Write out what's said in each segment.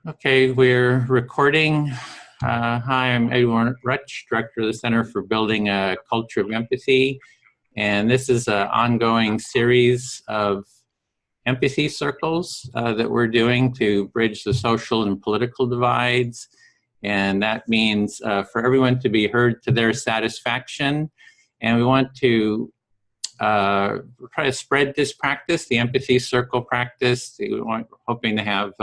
Okay, we're recording. Hi, I'm Edwin Rutch, Director of the Center for Building a Culture of Empathy. And this is an ongoing series of empathy circles that we're doing to bridge the social and political divides. And that means for everyone to be heard to their satisfaction. And we want to try to spread this practice, the empathy circle practice. We're hoping to have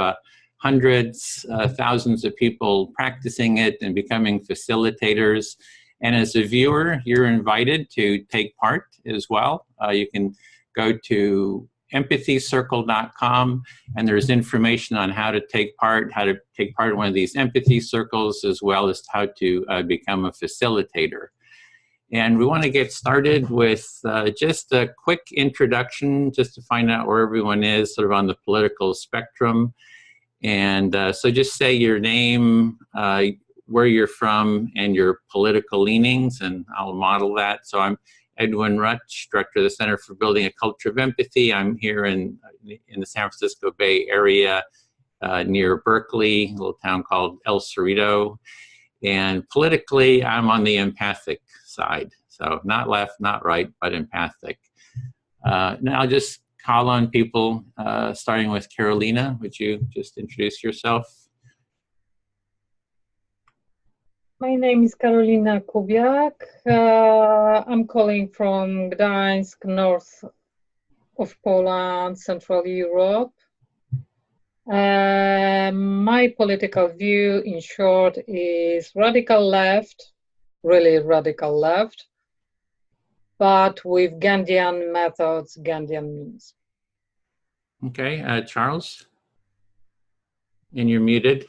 hundreds, thousands of people practicing it and becoming facilitators. And as a viewer, you're invited to take part as well. You can go to empathycircle.com, and there's information on how to take part in one of these empathy circles, as well as how to become a facilitator. And we want to get started with just a quick introduction, just to find out where everyone is sort of on the political spectrum. And so just say your name, where you're from, and your political leanings, and I'll model that. So I'm Edwin Rutch, Director of the Center for Building a Culture of Empathy. I'm here in the San Francisco Bay Area near Berkeley, a little town called El Cerrito. And politically, I'm on the empathic side. So not left, not right, but empathic. Now I'll just call on people, starting with Carolina. Would you just introduce yourself? My name is Karolina Kubiak. I'm calling from Gdańsk, north of Poland, Central Europe. My political view, in short, is radical left, really radical left, but with Gandhian methods, Gandhian means. Okay, Charles, and you're muted.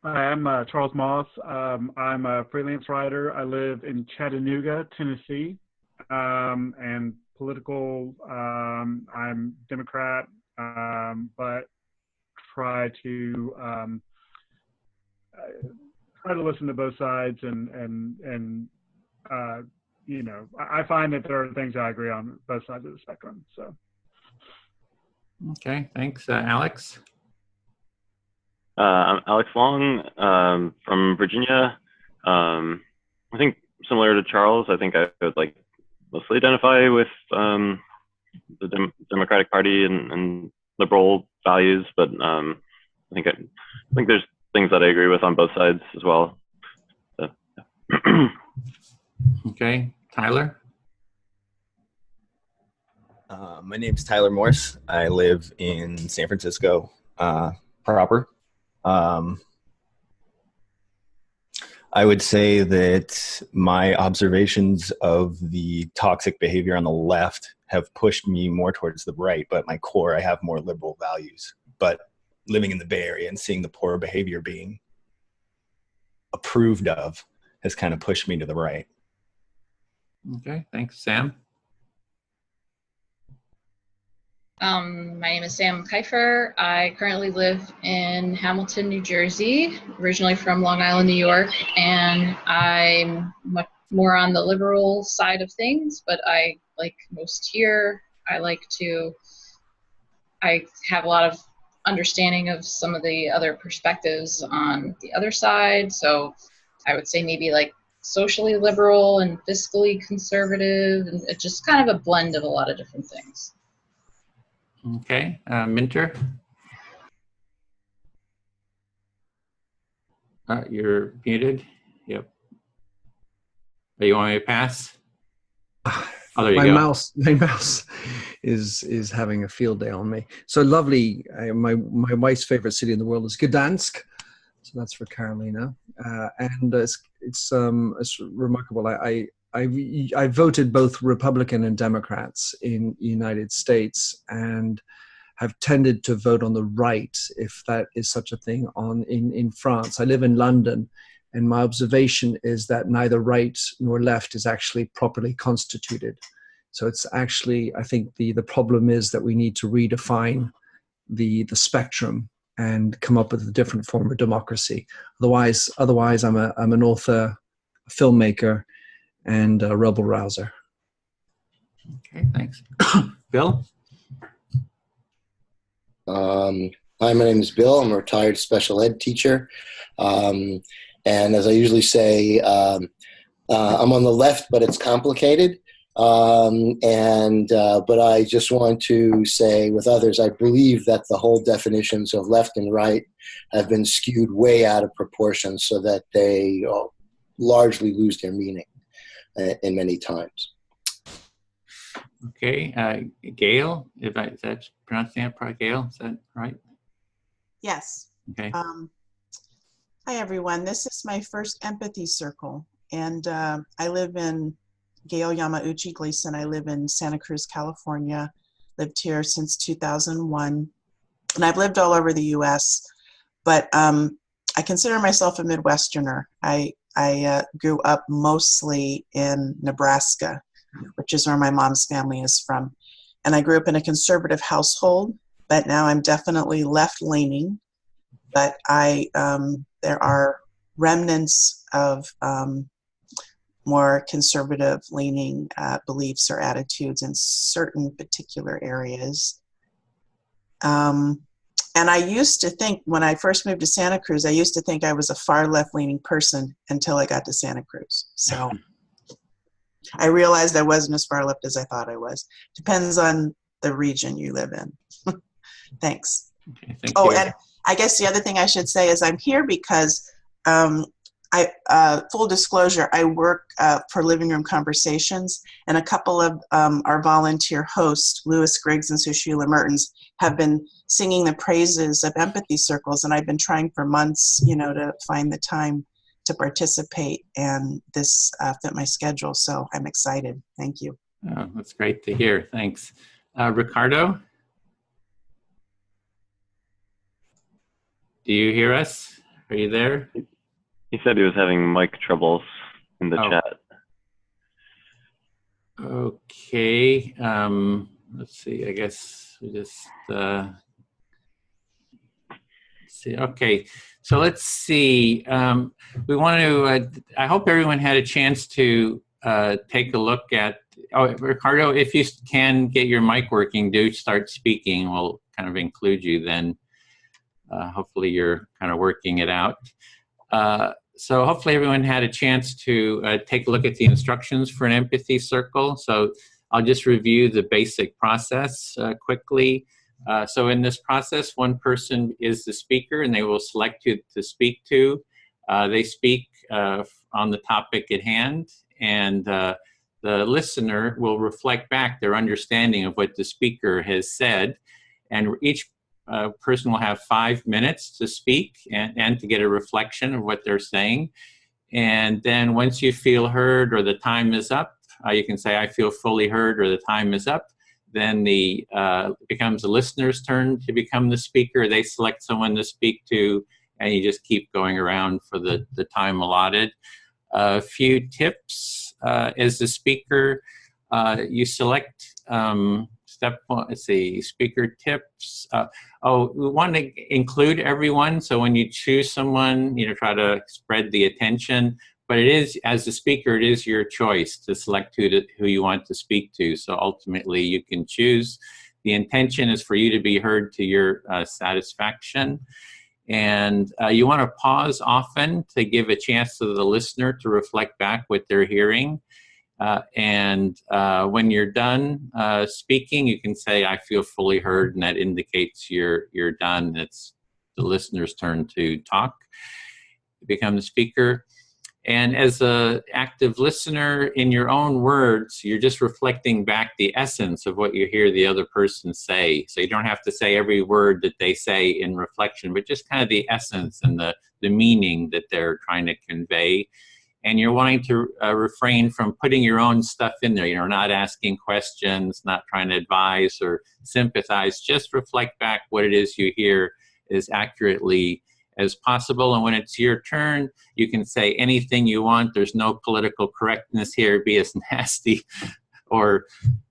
Hi, I'm Charles Moss. I'm a freelance writer. I live in Chattanooga, Tennessee, and political, I'm Democrat, but try to listen to both sides, and you know, I find that there are things I agree on both sides of the spectrum. So. Okay, thanks, Alex. I'm Alex Long from Virginia. I think similar to Charles, I think I would like mostly identify with the Democratic Party and liberal values, but I think there's things that I agree with on both sides as well. So, yeah. Okay, Tyler. My name's Tyler Morse. I live in San Francisco proper. I would say that my observations of the toxic behavior on the left have pushed me more towards the right, but my core, I have more liberal values. But living in the Bay Area and seeing the poor behavior being approved of has kind of pushed me to the right. Okay, thanks, Sam. My name is Sam Kiefer. I currently live in Hamilton, New Jersey, originally from Long Island, New York, and I'm much more on the liberal side of things, but I, like most here, I have a lot of understanding of some of the other perspectives on the other side, so I would say maybe like socially liberal and fiscally conservative, and it's just kind of a blend of a lot of different things. Okay, Minter. You're muted. Yep. Oh, you want me to pass? Oh, there you go. My mouse is having a field day on me. So lovely. My wife's favorite city in the world is Gdańsk. So that's for Carolina, and it's remarkable. I voted both Republican and Democrats in the United States, and have tended to vote on the right, if that is such a thing, in France. I live in London, and my observation is that neither right nor left is actually properly constituted. So it's actually, I think the problem is that we need to redefine the spectrum and come up with a different form of democracy. Otherwise I'm an author, a filmmaker, and a rebel rouser. Okay, thanks. Bill? Hi, my name is Bill. I'm a retired special ed teacher. And as I usually say, I'm on the left, but it's complicated. But I just want to say with others, I believe that the whole definitions of left and right have been skewed way out of proportion so that they largely lose their meaning in many times. Okay, Gail, is that pronouncing it right? Gail, is that right? Yes. Okay. Hi, everyone. This is my first empathy circle, and I live in Gail Yamauchi Gleason. I live in Santa Cruz, California. Lived here since 2001, and I've lived all over the U.S. But I consider myself a Midwesterner. I grew up mostly in Nebraska, which is where my mom's family is from, and I grew up in a conservative household. But now I'm definitely left-leaning. But there are remnants of more conservative-leaning beliefs or attitudes in certain particular areas. And I used to think, when I first moved to Santa Cruz, I used to think I was a far left-leaning person until I got to Santa Cruz. So I realized I wasn't as far left as I thought I was. Depends on the region you live in. Thanks. Okay, thank you. And I guess the other thing I should say is I'm here because full disclosure, I work for Living Room Conversations, and a couple of our volunteer hosts, Lewis Griggs and Sushila Mertens, have been singing the praises of empathy circles, and I've been trying for months, to find the time to participate, and this fit my schedule, so I'm excited. Thank you. Oh, that's great to hear. Thanks. Ricardo? Do you hear us? Are you there? He said he was having mic troubles in the chat. Okay. Let's see. I guess we just see. Okay. So let's see. We want to. I hope everyone had a chance to take a look at. Oh, Ricardo, if you can get your mic working, do start speaking. We'll kind of include you then. Hopefully you're kind of working it out. So hopefully everyone had a chance to take a look at the instructions for an empathy circle. So I'll just review the basic process quickly. So in this process, one person is the speaker and they will select who to speak to. They speak on the topic at hand, and the listener will reflect back their understanding of what the speaker has said. And each person will have 5 minutes to speak and to get a reflection of what they're saying. And then once you feel heard or the time is up, you can say, I feel fully heard, or the time is up. Then it becomes the listener's turn to become the speaker. They select someone to speak to, and you just keep going around for the time allotted. A few tips. As the speaker, you select step one, let's see, speaker tips. We want to include everyone. So when you choose someone, try to spread the attention. But it is, as the speaker, it is your choice to select who you want to speak to. So ultimately, you can choose. The intention is for you to be heard to your satisfaction. And you want to pause often to give a chance to the listener to reflect back what they're hearing. When you're done speaking, you can say, I feel fully heard, and that indicates you're done. It's the listener's turn to talk, become the speaker. And as an active listener, in your own words, you're just reflecting back the essence of what you hear the other person say. So you don't have to say every word that they say in reflection, but just kind of the essence and the meaning that they're trying to convey. And you're wanting to refrain from putting your own stuff in there, not asking questions, not trying to advise or sympathize. Just reflect back what it is you hear as accurately as possible. And when it's your turn, you can say anything you want. There's no political correctness here. Be as nasty or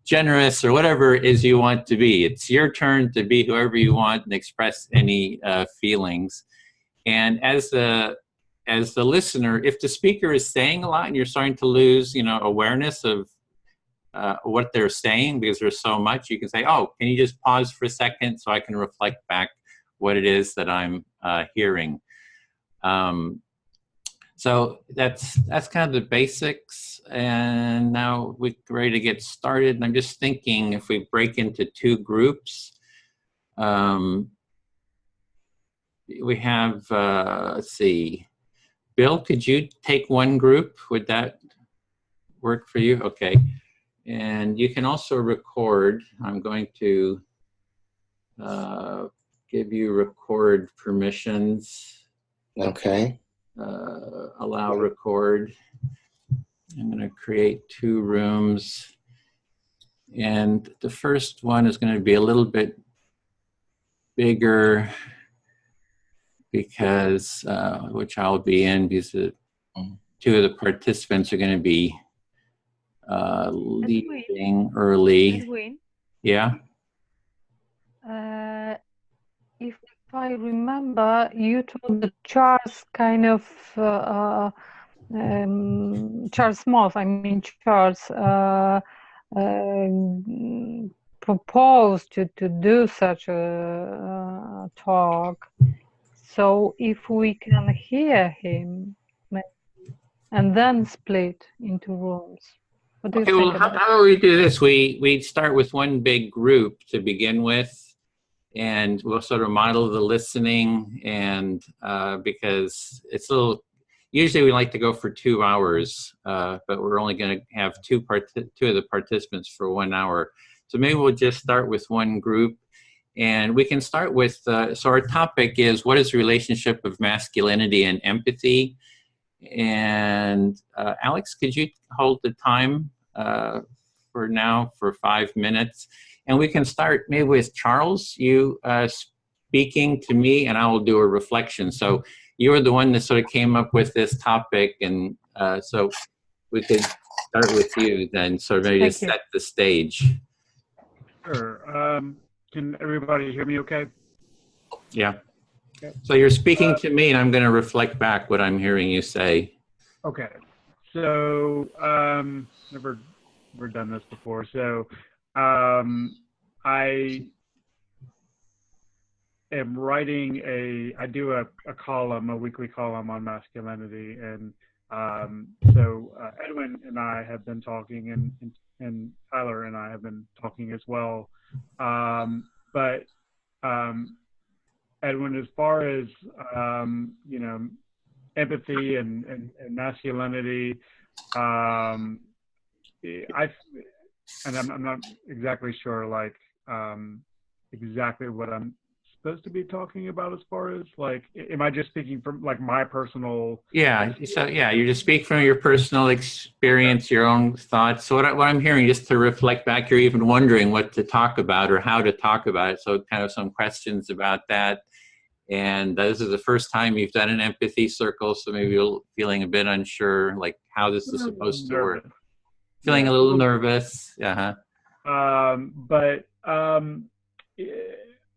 generous or whatever it is you want to be. It's your turn to be whoever you want and express any feelings. And as the listener, if the speaker is saying a lot and you're starting to lose, awareness of what they're saying because there's so much, you can say, oh, can you just pause for a second so I can reflect back what it is that I'm hearing. So that's kind of the basics, and now we're ready to get started. And I'm just thinking if we break into two groups, we have, let's see, Bill, could you take one group? Would that work for you? Okay. And you can also record. I'm going to give you record permissions. Okay. Allow record. I'm going to create two rooms. And the first one is going to be a little bit bigger because, which I'll be in because two of the participants are going to be leaving early. Edwin, Yeah. if I remember, you told that Charles kind of Charles Moss, I mean Charles, proposed to do such a talk. So if we can hear him and then split into rooms. What do you Okay, think well, about how do we do this? We start with one big group to begin with, and we'll sort of model the listening, and because it's a little, usually we like to go for 2 hours, but we're only going to have two of the participants for 1 hour. So maybe we'll just start with one group, and we can start with, so our topic is, what is the relationship of masculinity and empathy? And Alex, could you hold the time for now for 5 minutes? And we can start maybe with Charles, you speaking to me, and I will do a reflection. So you were the one that sort of came up with this topic, and so we could start with you then, sort of maybe to set the stage. Sure. Can everybody hear me okay? Yeah. Okay. So you're speaking to me, and I'm going to reflect back what I'm hearing you say. Okay. So never done this before. So I am writing I do a column, a weekly column on masculinity, and so Edwin and I have been talking, and Tyler and I have been talking as well. But Edwin, as far as you know, empathy and masculinity, I'm not exactly sure, like exactly what I'm supposed to be talking about as far as, like, am I just speaking from like my personal? Yeah. So yeah, you just speak from your personal experience, your own thoughts. So what I'm hearing, just to reflect back, you're even wondering what to talk about or how to talk about it. So kind of some questions about that. And this is the first time you've done an empathy circle, so maybe you're feeling a bit unsure, like how this is supposed to work. Feeling a little nervous. But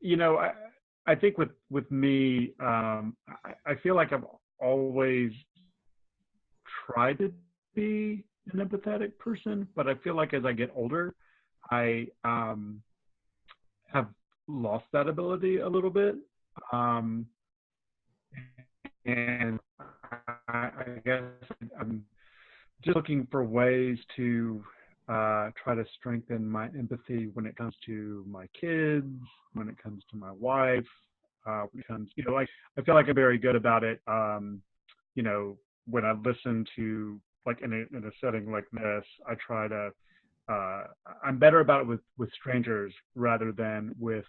you know, I think with me, I feel like I've always tried to be an empathetic person, but I feel like as I get older, I have lost that ability a little bit. And I guess I'm just looking for ways to try to strengthen my empathy when it comes to my kids, when it comes to my wife, when it comes, you know, like, I feel like I'm very good about it. You know, when I listen to, like, in a setting like this, I try to, I'm better about it with strangers rather than with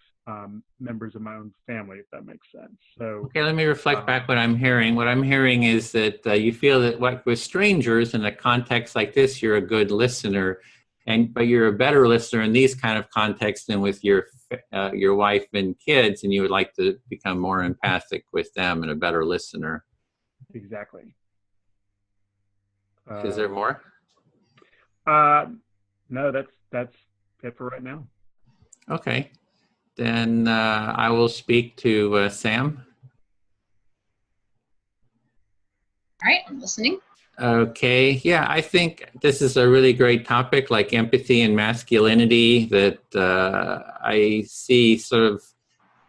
members of my own family, if that makes sense. So okay, let me reflect back what I'm hearing. What I'm hearing is that you feel that, like, with strangers in a context like this, you're a good listener, but you're a better listener in these kind of contexts than with your wife and kids, and you would like to become more empathic with them and a better listener. Exactly. Is there more? No, that's it for right now. Okay, then I will speak to Sam. All right, I'm listening. Okay, yeah, I think this is a really great topic, like empathy and masculinity, that I see sort of,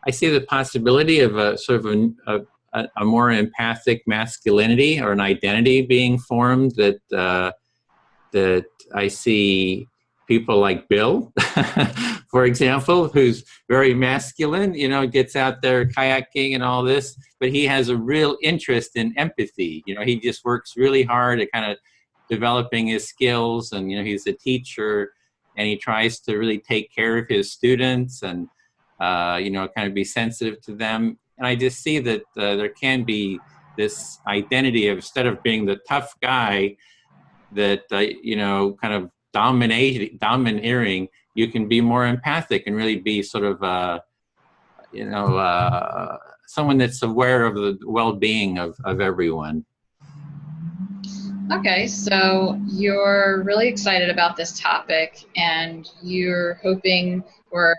I see the possibility of a sort of a more empathic masculinity or an identity being formed that that I see people like Bill, for example, who's very masculine, you know, gets out there kayaking and all this, but he has a real interest in empathy. You know, he just works really hard at kind of developing his skills, and, you know, he's a teacher, and he tries to really take care of his students and, you know, kind of be sensitive to them. And I just see that there can be this identity of, instead of being the tough guy that, you know, kind of domineering, you can be more empathic and really be sort of, you know, someone that's aware of the well-being of everyone. Okay, so you're really excited about this topic, and you're hoping, or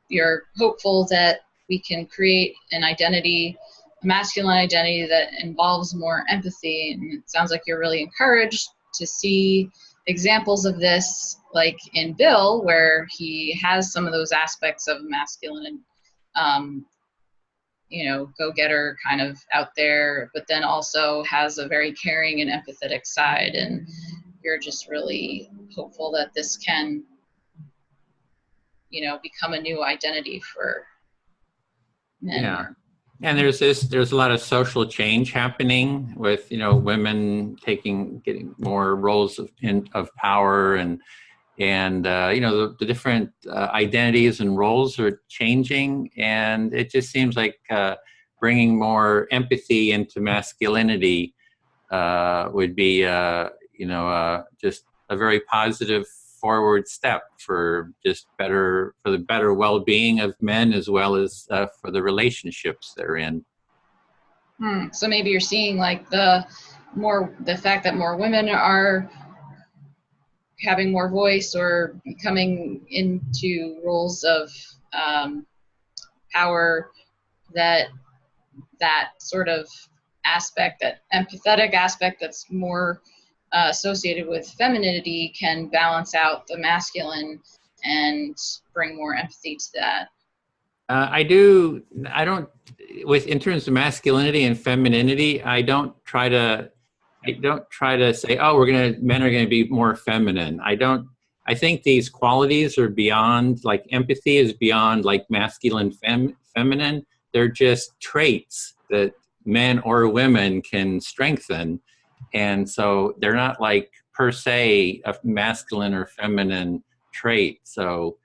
you're hopeful that we can create an identity, a masculine identity that involves more empathy. And it sounds like you're really encouraged to see examples of this, like in Bill, where he has some of those aspects of masculine, you know, go-getter kind of out there, but then also has a very caring and empathetic side. And you're just really hopeful that this can, you know, become a new identity for men. Yeah. And there's a lot of social change happening with, you know, women getting more roles of power, and you know, the different identities and roles are changing, and it just seems like bringing more empathy into masculinity would be, you know, just a very positive forward step for the better well-being of men, as well as for the relationships they're in. So maybe you're seeing like the fact that more women are having more voice or coming into roles of power, that sort of aspect, that empathetic aspect that's more associated with femininity, can balance out the masculine and bring more empathy to that. In terms of masculinity and femininity, I don't try to say, oh, men are going to be more feminine. I think these qualities are beyond, like empathy is beyond like masculine, feminine. They're just traits that men or women can strengthen. And so they're not like per se a masculine or feminine trait. So,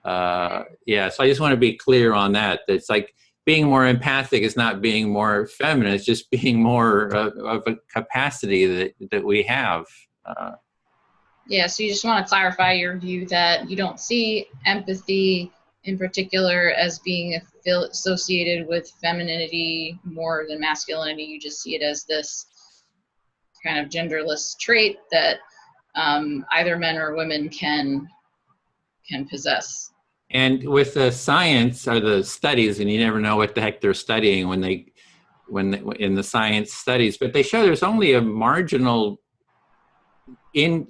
yeah, so I just want to be clear on that. It's like being more empathic is not being more feminine. It's just being more of a capacity that we have. Yeah, so you just want to clarify your view that you don't see empathy in particular as being associated with femininity more than masculinity. You just see it as this kind of genderless trait that either men or women can possess. And with the science or the studies, and you never know what the heck they're studying when in the science studies, but they show there's only a marginal the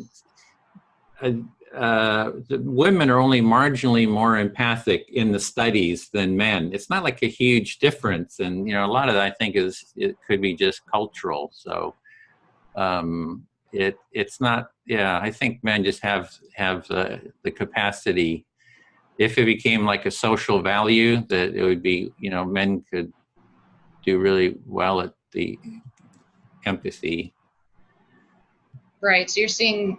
women are only marginally more empathic in the studies than men. It's not like a huge difference, and you know, a lot of that I think it could be just cultural. So it's not. Yeah, I think men just have the capacity. If it became like a social value, that it would be, you know, men could do really well at the empathy. Right. So you're seeing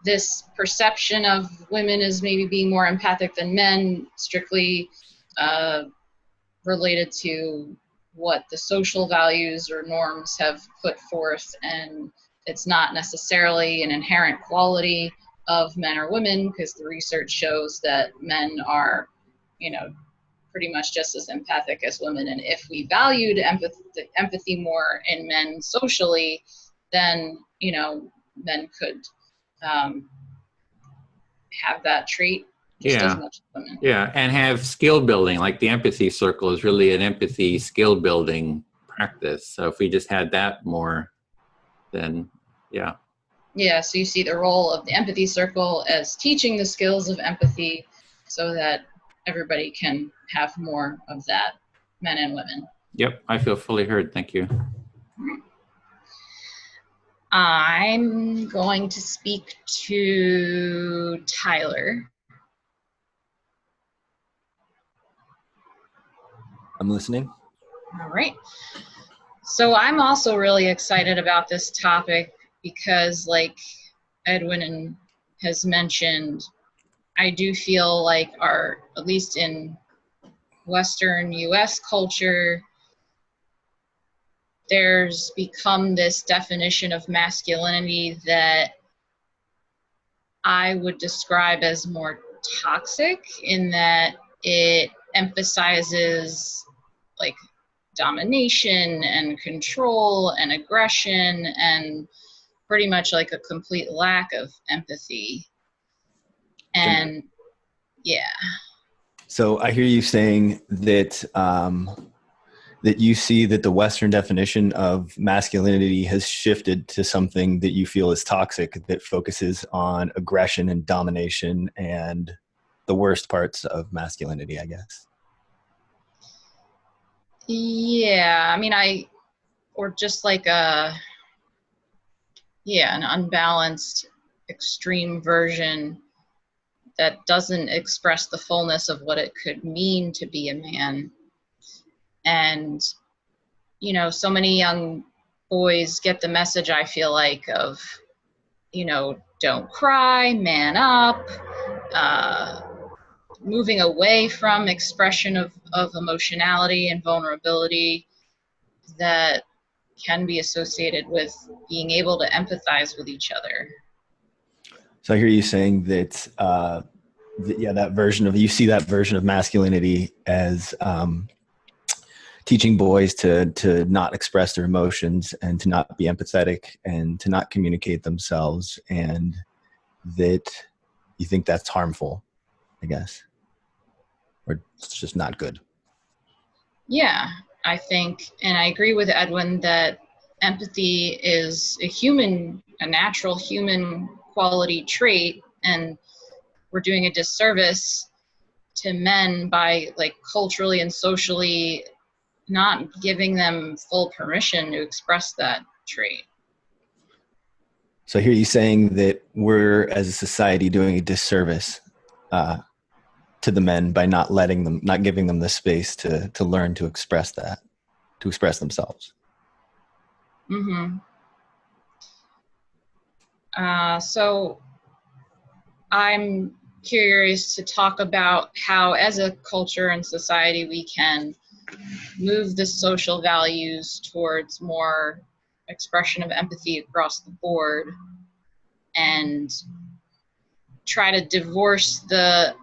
this perception of women as maybe being more empathic than men strictly related to what the social values or norms have put forth, and it's not necessarily an inherent quality of men or women, because the research shows that men are, you know, pretty much just as empathic as women. And if we valued empathy more in men socially, then, you know, men could have that trait just as much as women. Yeah, and have skill building. Like the empathy circle is really an empathy skill building practice. So if we just had that more, then yeah. Yeah, so you see the role of the empathy circle as teaching the skills of empathy, so that everybody can have more of that, men and women. Yep, I feel fully heard. Thank you. I'm going to speak to Tyler. I'm listening. All right. So I'm also really excited about this topic because, like Edwin has mentioned, I do feel like at least in Western US culture, there's become this definition of masculinity that I would describe as more toxic, in that it emphasizes like domination and control and aggression and pretty much like a complete lack of empathy. And yeah. So I hear you saying that that you see that the Western definition of masculinity has shifted to something that you feel is toxic, that focuses on aggression and domination and the worst parts of masculinity, I guess. Yeah, I mean, or just like an unbalanced extreme version that doesn't express the fullness of what it could mean to be a man. And, so many young boys get the message, I feel like, of, don't cry, man up, moving away from expression of emotionality and vulnerability that can be associated with being able to empathize with each other. So I hear you saying that, that version of, you see that version of masculinity as teaching boys to not express their emotions and to not be empathetic and to not communicate themselves, and that you think that's harmful, I guess, or it's just not good. Yeah, I think, and I agree with Edwin that empathy is a natural human quality trait, and we're doing a disservice to men by culturally and socially not giving them full permission to express that trait. So I hear you saying that we're, as a society, doing a disservice to the men by not giving them the space to learn to express themselves. Mm-hmm. So I'm curious to talk about how, as a culture and society, we can move the social values towards more expression of empathy across the board, and try to divorce the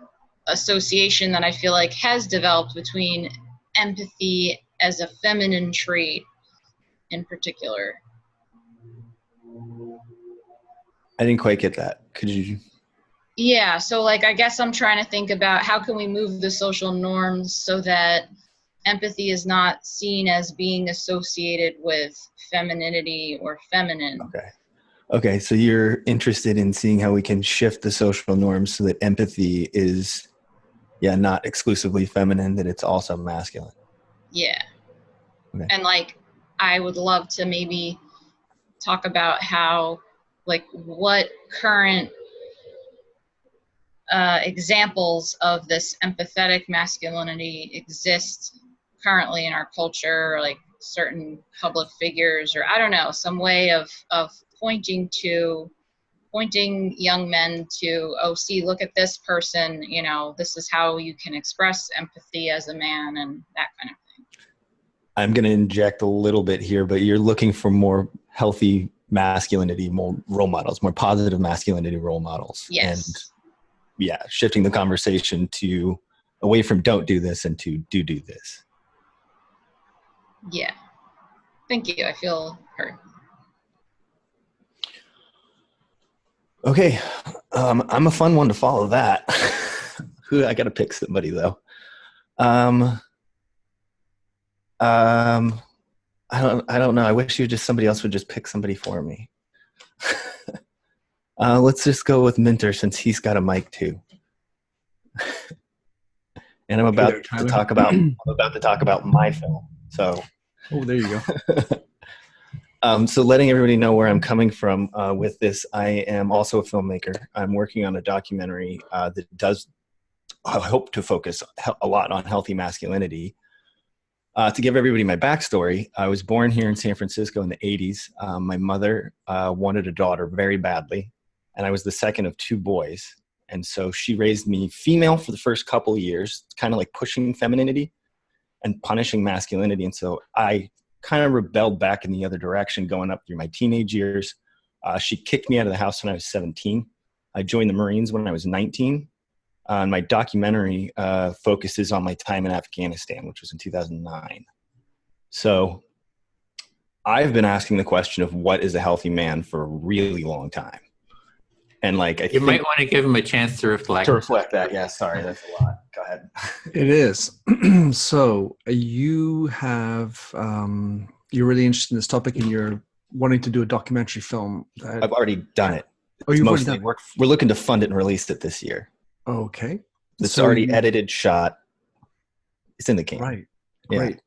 association that I feel like has developed between empathy as a feminine trait in particular. I didn't quite get that. Could you? Yeah, so I guess I'm trying to think about how can we move the social norms so that empathy is not seen as being associated with femininity or feminine. Okay, so you're interested in seeing how we can shift the social norms so that empathy is, not exclusively feminine, that it's also masculine. Yeah. Okay. And I would love to maybe talk about how, what current examples of this empathetic masculinity exist currently in our culture, like certain public figures, or I don't know, some way of pointing young men to, oh, see, look at this person, this is how you can express empathy as a man, and that kind of thing. I'm going to inject a little bit here, but you're looking for more healthy masculinity, more role models, more positive masculinity role models. Yes. And shifting the conversation away from don't do this and to do this. Yeah. Thank you. I feel heard. Okay. I'm a fun one to follow that. I got to pick somebody though. I don't know. I wish somebody else would just pick somebody for me. Let's just go with Minter since he's got a mic too. And I'm Hey about there, to talk about my film. So, oh, there you go. So letting everybody know where I'm coming from with this, I am also a filmmaker. I'm working on a documentary that does, I hope to focus a lot on healthy masculinity. To give everybody my backstory, I was born here in San Francisco in the 80s. My mother wanted a daughter very badly, and I was the second of two boys. And so she raised me female for the first couple of years, kind of like pushing femininity and punishing masculinity. And so I kind of rebelled back in the other direction going up through my teenage years. She kicked me out of the house when I was 17. I joined the Marines when I was 19. My documentary focuses on my time in Afghanistan, which was in 2009. So I've been asking the question of what is a healthy man for a really long time. And like, You might want to give him a chance to reflect. To reflect that, yeah, sorry, that's a lot. Go ahead. It is. So you have, you're really interested in this topic and you're wanting to do a documentary film. I've already done it. Oh, you've already done it? We're looking to fund it and release it this year. Okay. It's already edited, shot. It's in the can. Right. Yeah. Great.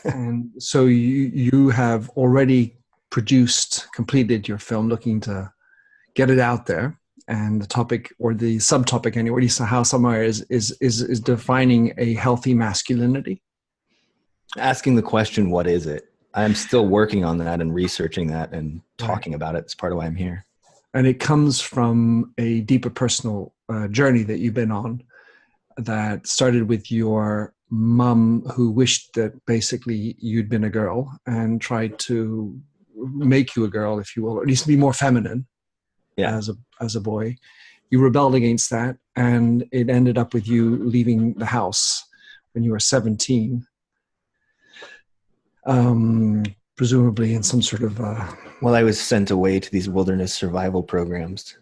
And so you have already completed your film, looking to get it out there. And the topic, or the subtopic anyway, how somewhere is defining a healthy masculinity. Asking the question, what is it? I'm still working on that and researching that and talking about it. It's part of why I'm here. And it comes from a deeper personal journey that you've been on that started with your mom, who wished that basically you'd been a girl and tried to make you a girl, if you will, or at least be more feminine. Yeah. As a boy. You rebelled against that, and it ended up with you leaving the house when you were 17. Presumably in some sort of well, I was sent away to these wilderness survival programs.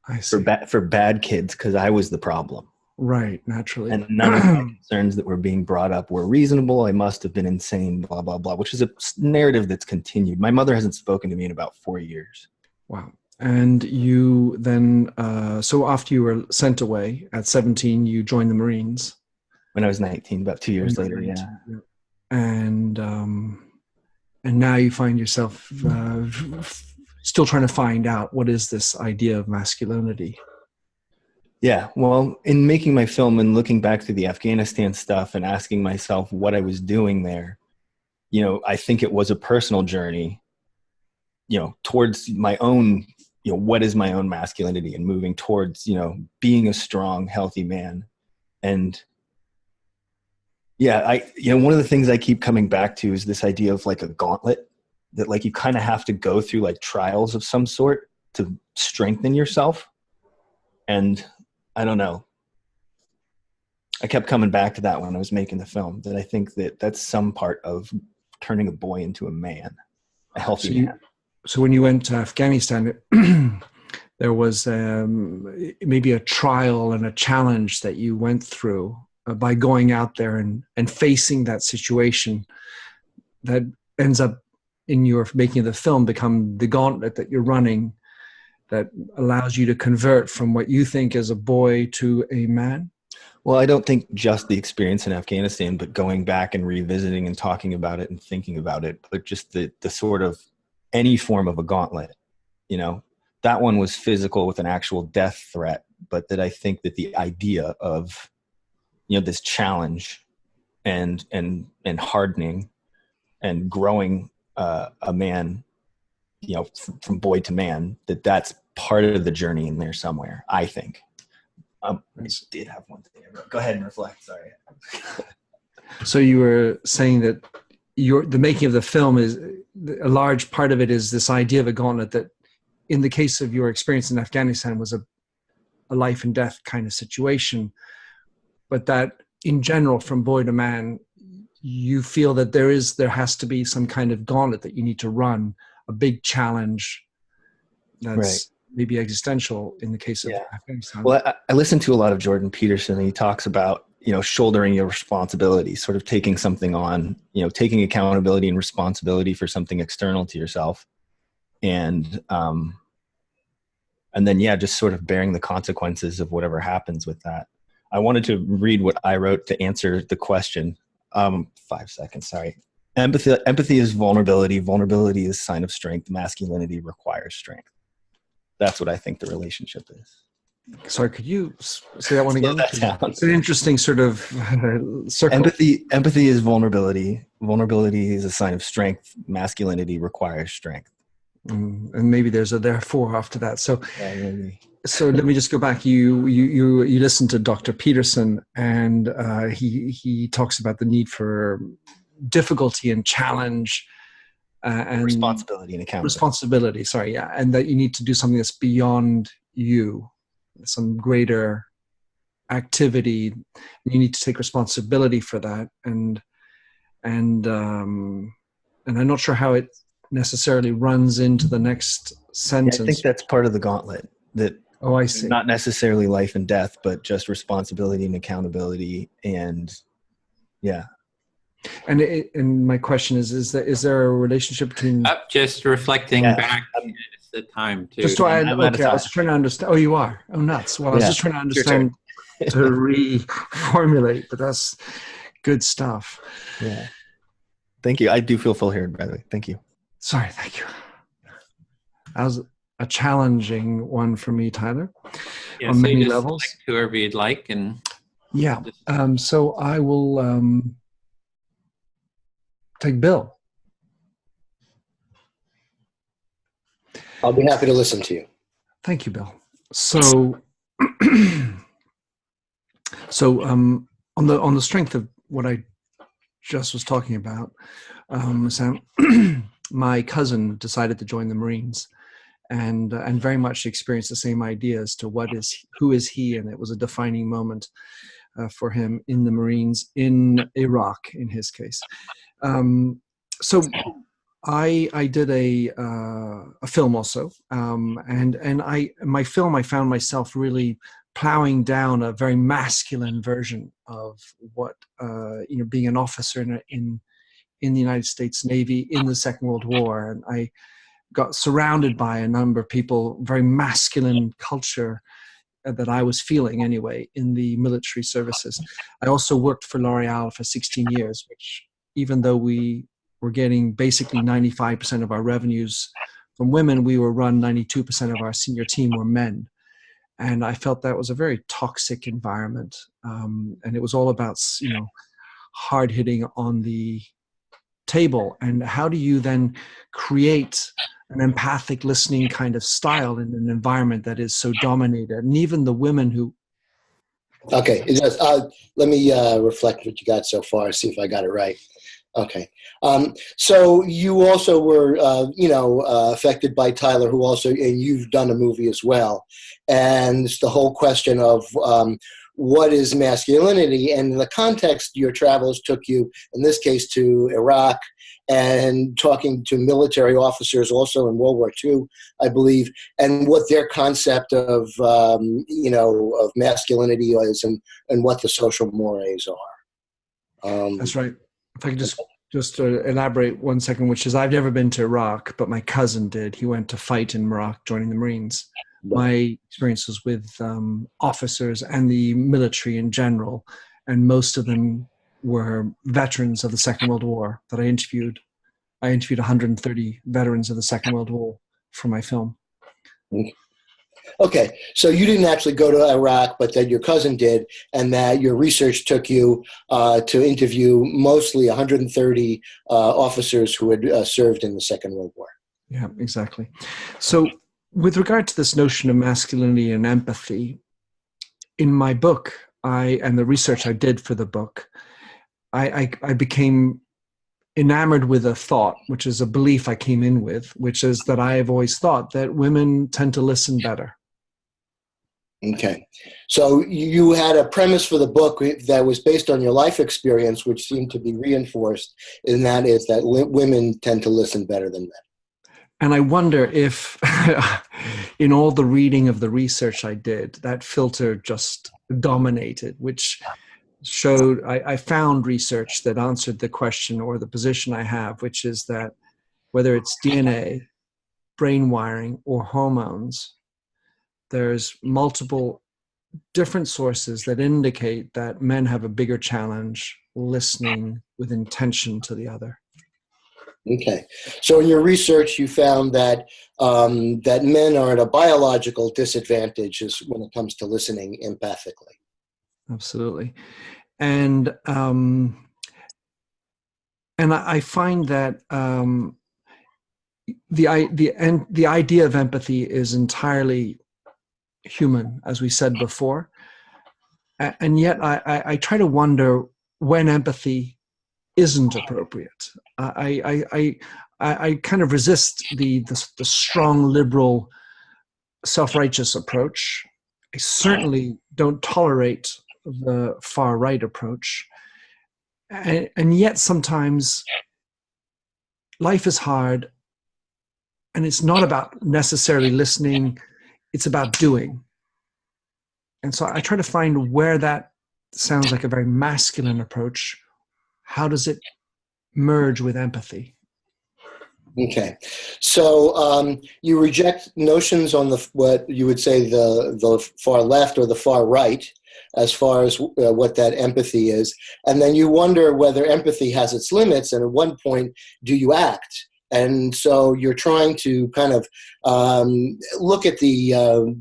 I see. For bad kids, because I was the problem. Right, naturally. And none of my concerns that were being brought up were reasonable. I must have been insane, blah, blah, blah, which is a narrative that's continued. My mother hasn't spoken to me in about 4 years. Wow. And you then, so after you were sent away at 17, you joined the Marines. When I was 19, about 2 years later, 19, yeah. And now you find yourself still trying to find out what is this idea of masculinity. Yeah, well, in making my film and looking back through the Afghanistan stuff and asking myself what I was doing there, I think it was a personal journey, towards my own, what is my own masculinity, and moving towards, being a strong, healthy man. And yeah, one of the things I keep coming back to is this idea of like a gauntlet that like you kind of have to go through like trials of some sort to strengthen yourself. And I don't know. I kept coming back to that when I was making the film, that I think that that's some part of turning a boy into a man, a healthy man. So when you went to Afghanistan, there was maybe a trial and a challenge that you went through by going out there and facing that situation that ends up in your making of the film become the gauntlet that you're running that allows you to convert from what you think is a boy to a man? Well, I don't think just the experience in Afghanistan, but going back and revisiting and talking about it and thinking about it, but just the sort of any form of a gauntlet, that one was physical with an actual death threat, but that I think that the idea of, this challenge and hardening and growing a man, from boy to man, that's part of the journey in there somewhere, I think. I did have one thing. Go ahead and reflect. Sorry. So you were saying that the making of the film is a large part of it is this idea of a gauntlet that, in the case of your experience in Afghanistan, was a life and death kind of situation, but that in general, from boy to man, you feel that there has to be some kind of gauntlet that you need to run, a big challenge that's maybe existential in the case of Afghanistan. Well, I listen to a lot of Jordan Peterson, and he talks about, shouldering your responsibility, sort of taking something on, taking accountability and responsibility for something external to yourself. And then, just sort of bearing the consequences of whatever happens with that. I wanted to read what I wrote to answer the question. 5 seconds, sorry. Empathy is vulnerability. Vulnerability is a sign of strength. Masculinity requires strength. That's what I think the relationship is. Sorry, could you say that one again? That down. It's an interesting sort of circle. Empathy is vulnerability. Vulnerability is a sign of strength. Masculinity requires strength. And maybe there's a therefore after that. So, Yeah, maybe. So let me just go back. You listened to Dr. Peterson, and he talks about the need for difficulty and challenge and responsibility and accountability. Responsibility, sorry, yeah, and that you need to do something that's beyond you, some greater activity. You need to take responsibility for that, and I'm not sure how it necessarily runs into the next sentence. Yeah, I think that's part of the gauntlet. That I see. Not necessarily life and death, but just responsibility and accountability, and yeah. And my question is there a relationship between? Just reflecting back. It's the time too. Just to add, okay, I was trying to understand. Oh, you are. Oh, nuts. Well, I was just trying to understand to reformulate, but that's good stuff. Yeah. Thank you. I do feel full here, by the way. Thank you. Sorry. Thank you. That was a challenging one for me, Tyler, on many levels. Select whoever you'd like, and yeah. So I will take Bill. I'll be happy to listen to you. Thank you, Bill. So, on the strength of what I just was talking about, Sam, my cousin decided to join the Marines, and very much experienced the same idea as to who is he, and it was a defining moment for him in the Marines in Iraq, in his case. So I did a film also, and my film, I found myself really plowing down a very masculine version of what being an officer in the United States Navy in the Second World War, and I got surrounded by a number of people, very masculine culture that I was feeling anyway in the military services. I also worked for L'Oreal for 16 years, which, even though we were getting basically 95% of our revenues from women, we were run 92% of our senior team were men. And I felt that was a very toxic environment. And it was all about, hard hitting on the table. And how do you then create an empathic listening kind of style in an environment that is so dominated? And even the women who... Okay, let me reflect what you got so far, see if I got it right. Okay. So you also were, affected by Tyler, who also, and you've done a movie as well. And it's the whole question of what is masculinity? And in the context, your travels took you, in this case, to Iraq, and talking to military officers also in World War II, I believe, and what their concept of, of masculinity is, and what the social mores are. That's right. If I could just elaborate 1 second, which is I've never been to Iraq, but my cousin did. He went to fight in Iraq, joining the Marines. My experience was with officers and the military in general, and most of them were veterans of the Second World War that I interviewed. I interviewed 130 veterans of the Second World War for my film. Okay, so you didn't actually go to Iraq, but that your cousin did, and that your research took you to interview mostly 130 officers who had served in the Second World War. Yeah, exactly. So with regard to this notion of masculinity and empathy, in my book, and the research I did for the book, I became enamored with a thought, which is a belief I came in with, which is that I have always thought that women tend to listen better. Okay. So you had a premise for the book that was based on your life experience, which seemed to be reinforced, and that is that women tend to listen better than men. And I wonder if in all the reading of the research I did, that filter just dominated, which showed, I found research that answered the question or the position I have, which is that whether it's DNA, brain wiring, or hormones, there's multiple different sources that indicate that men have a bigger challenge listening with intention to the other. Okay. So in your research, you found that that men are at a biological disadvantage when it comes to listening empathically. Absolutely. And I find that the idea of empathy is entirely human, as we said before. And yet I try to wonder when empathy isn't appropriate. I kind of resist the strong liberal self-righteous approach. I certainly don't tolerate the far right approach. And yet sometimes life is hard, and it's not about necessarily listening, it's about doing. And so I try to find where that sounds like a very masculine approach. How does it merge with empathy? Okay. So you reject notions on what you would say the far left or the far right as far as what that empathy is. And then you wonder whether empathy has its limits, and at one point, do you act? And so you're trying to kind of look at the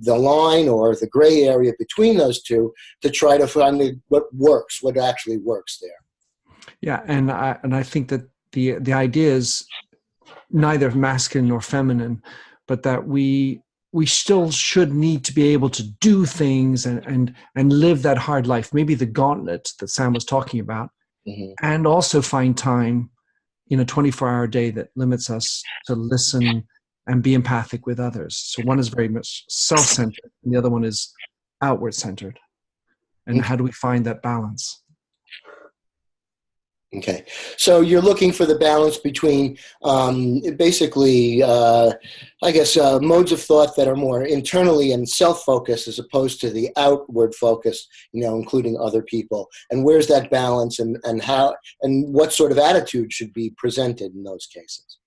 line or the gray area between those two to try to find what works, what actually works there. Yeah, and I think that the idea is neither masculine nor feminine, but that we still should need to be able to do things and live that hard life, maybe the gauntlet that Sam was talking about, and also find time in a 24-hour day that limits us to listen and be empathic with others. So one is very much self-centered, and the other one is outward-centered. And how do we find that balance? Okay, so you're looking for the balance between basically, I guess, modes of thought that are more internally and self-focused as opposed to the outward focus, including other people. And where's that balance, and how, and what sort of attitude should be presented in those cases?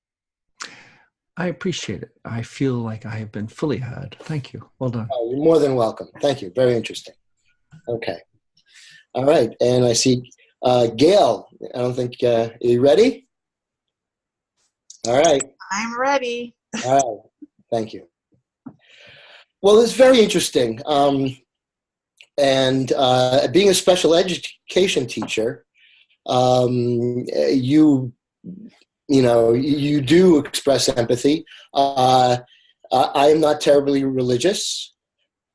I appreciate it. I feel like I have been fully heard. Thank you. Well done. Oh, you're more than welcome. Thank you. Very interesting. Okay. All right, and I see Gail, I don't think, are you ready? All right. I'm ready. All right. Thank you. Well, it's very interesting. And being a special education teacher, you do express empathy. I am not terribly religious,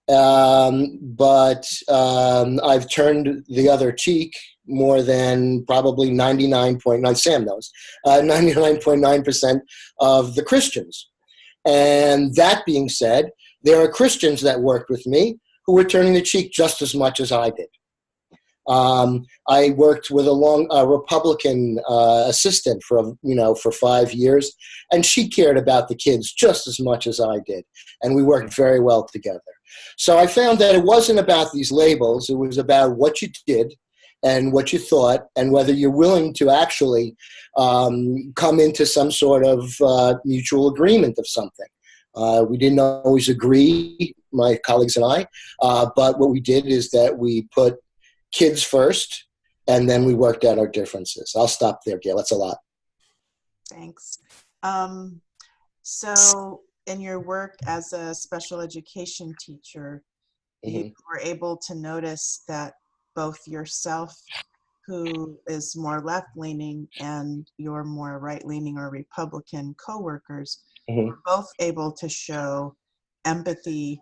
but I've turned the other cheek more than probably 99.9, Sam knows, 99.9% of the Christians. And that being said, there are Christians that worked with me who were turning the cheek just as much as I did. I worked with a Republican assistant for 5 years, and she cared about the kids just as much as I did, and we worked very well together. So I found that it wasn't about these labels, it was about what you did and what you thought, and whether you're willing to actually come into some sort of mutual agreement of something. We didn't always agree, my colleagues and I, but what we did is that we put kids first, and then we worked out our differences. I'll stop there, Gail. That's a lot. Thanks. So in your work as a special education teacher, you were able to notice that both yourself, who is more left-leaning, and your more right-leaning or Republican coworkers were both able to show empathy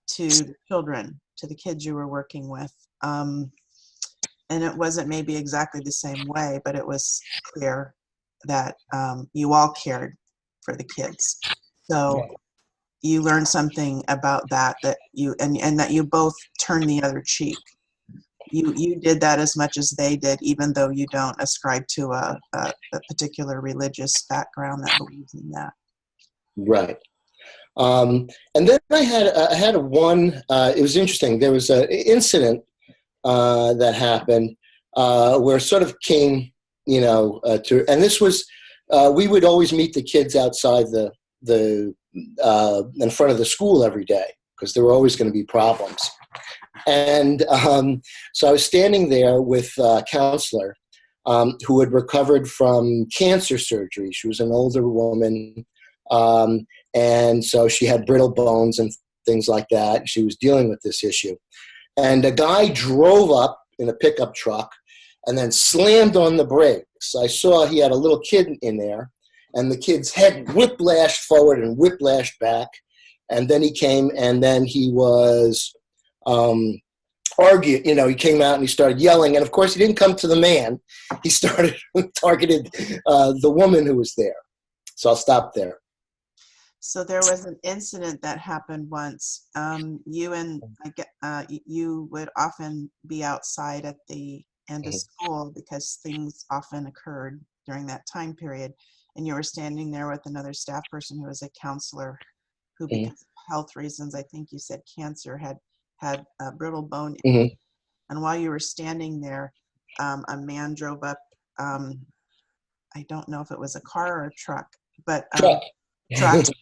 to the children, to the kids you were working with. And it wasn't maybe exactly the same way, but it was clear that you all cared for the kids. So you learned something about that you and that you both turned the other cheek. You did that as much as they did, even though you don't ascribe to a particular religious background that believes in that. Right. And then I had one. It was interesting. There was an incident that happened where it sort of came, to, and this was we would always meet the kids outside in front of the school every day because there were always going to be problems. And so I was standing there with a counselor who had recovered from cancer surgery. She was an older woman, and so she had brittle bones and things like that. She was dealing with this issue. And a guy drove up in a pickup truck and then slammed on the brakes. I saw he had a little kid in there, and the kid's head whiplashed forward and whiplashed back. And then he came, and then he was arguing. He came out and he started yelling. And of course, he didn't come to the man. He started targeted the woman who was there. So I'll stop there. So there was an incident that happened once. You would often be outside at the end of school because things often occurred during that time period. And you were standing there with another staff person who was a counselor who, because of health reasons, I think you said cancer, had a brittle bone. And while you were standing there, a man drove up. I don't know if it was a car or a truck, but truck.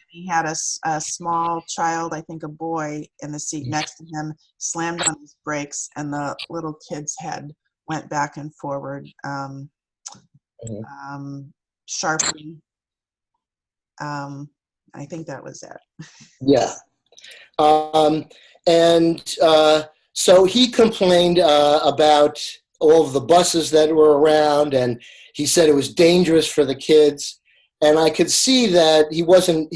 He had a small child, I think a boy, in the seat next to him, slammed on his brakes, and the little kid's head went back and forward sharply. I think that was it. Yeah. So he complained about all of the buses that were around, and he said it was dangerous for the kids. And I could see that he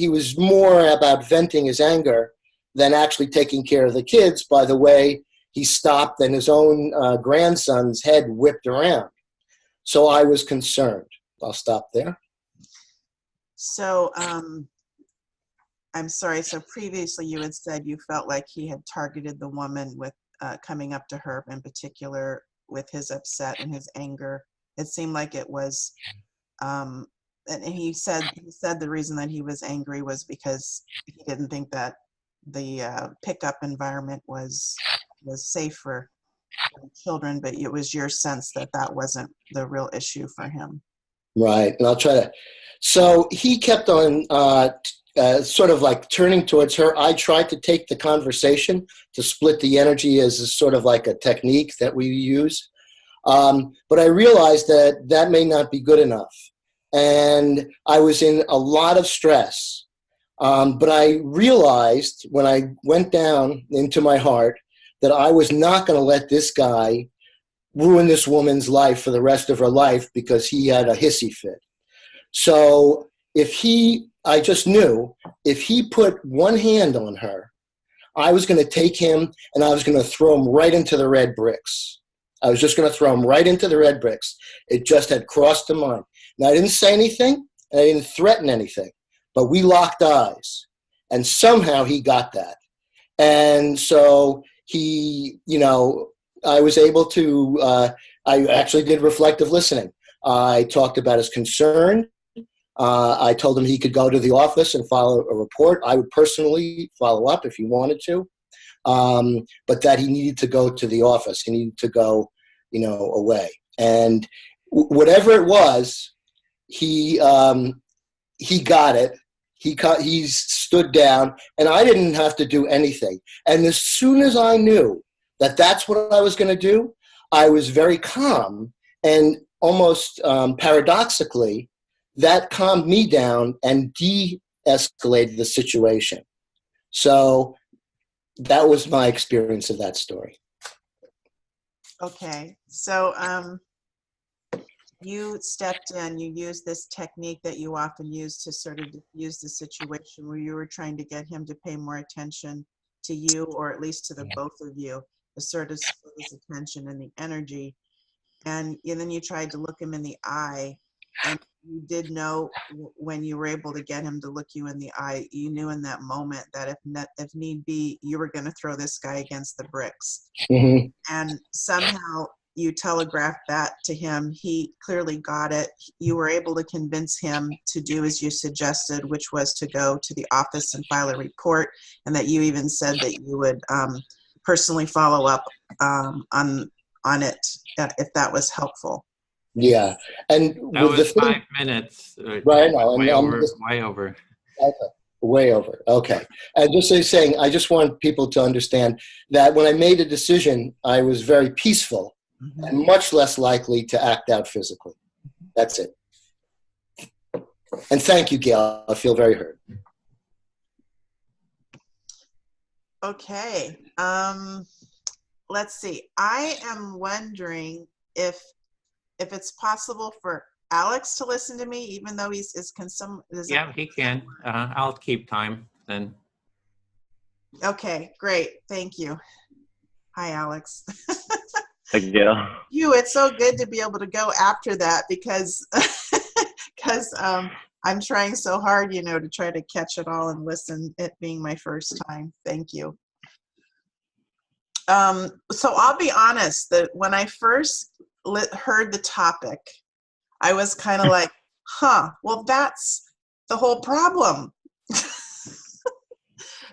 was more about venting his anger than actually taking care of the kids by the way he stopped and his own grandson's head whipped around. So I was concerned. I'll stop there. So I'm sorry. So previously you had said you felt like he had targeted the woman with coming up to her in particular with his upset and his anger. It seemed like it was, and he said the reason that he was angry was because he didn't think that the pickup environment was safe for children, but it was your sense that that wasn't the real issue for him. Right, and I'll try to. So he kept on sort of like turning towards her. I tried to take the conversation to split the energy as a sort of like a technique that we use. But I realized that may not be good enough. And I was in a lot of stress. But I realized when I went down into my heart that I was not going to let this guy ruin this woman's life for the rest of her life because he had a hissy fit. So I just knew if he put one hand on her, I was going to take him and I was going to throw him right into the red bricks. I was just going to throw him right into the red bricks. It just had crossed the mind. Now, I didn't say anything, and I didn't threaten anything, but we locked eyes, and somehow he got that. And so I was able to, I actually did reflective listening. I talked about his concern. I told him he could go to the office and file a report. I would personally follow up if he wanted to, but that he needed to go to the office. He needed to go, away. And whatever it was, he got it. He stood down, and I didn't have to do anything. And as soon as I knew that that's what I was going to do, I was very calm, and almost paradoxically, that calmed me down and de-escalated the situation. So that was my experience of that story. Okay, so you stepped in, you used this technique that you often use to sort of diffuse the situation where you were trying to get him to pay more attention to you, or at least to the both of you, to sort of split his attention and the energy. And then you tried to look him in the eye, and you did know when you were able to get him to look you in the eye, you knew in that moment that if need be, you were going to throw this guy against the bricks. Mm-hmm. And somehow you telegraphed that to him. He clearly got it. You were able to convince him to do as you suggested, which was to go to the office and file a report, and that you even said that you would personally follow up on it if that was helpful. Yeah, and that was 5 minutes. Right now, way over. Okay. Way over. Okay. And just saying, I just want people to understand that when I made a decision, I was very peaceful and much less likely to act out physically. That's it. And thank you, Gail. I feel very heard. Okay. Let's see. I am wondering if it's possible for Alex to listen to me, even though he's Yeah, he can. I'll keep time then. Okay, great. Thank you. Hi, Alex. Thank you, Gail. It's so good to be able to go after that because I'm trying so hard, to try to catch it all and listen, it being my first time. Thank you. So I'll be honest that when I first heard the topic, I was kind of like, well, that's the whole problem.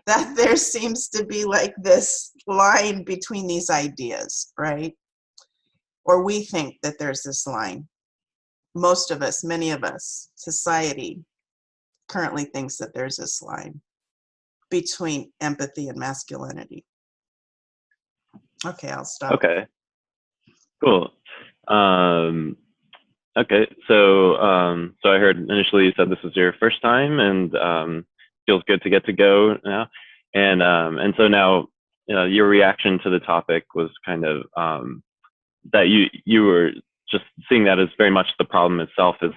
That there seems to be like this line between these ideas, right? Or we think that there's this line. Most of us, many of us, society currently thinks that there's this line between empathy and masculinity. Okay, I'll stop. Okay, cool. Okay, so I heard initially you said this was your first time, and feels good to get to go now. And so now, your reaction to the topic was kind of that you were just seeing that as very much the problem itself is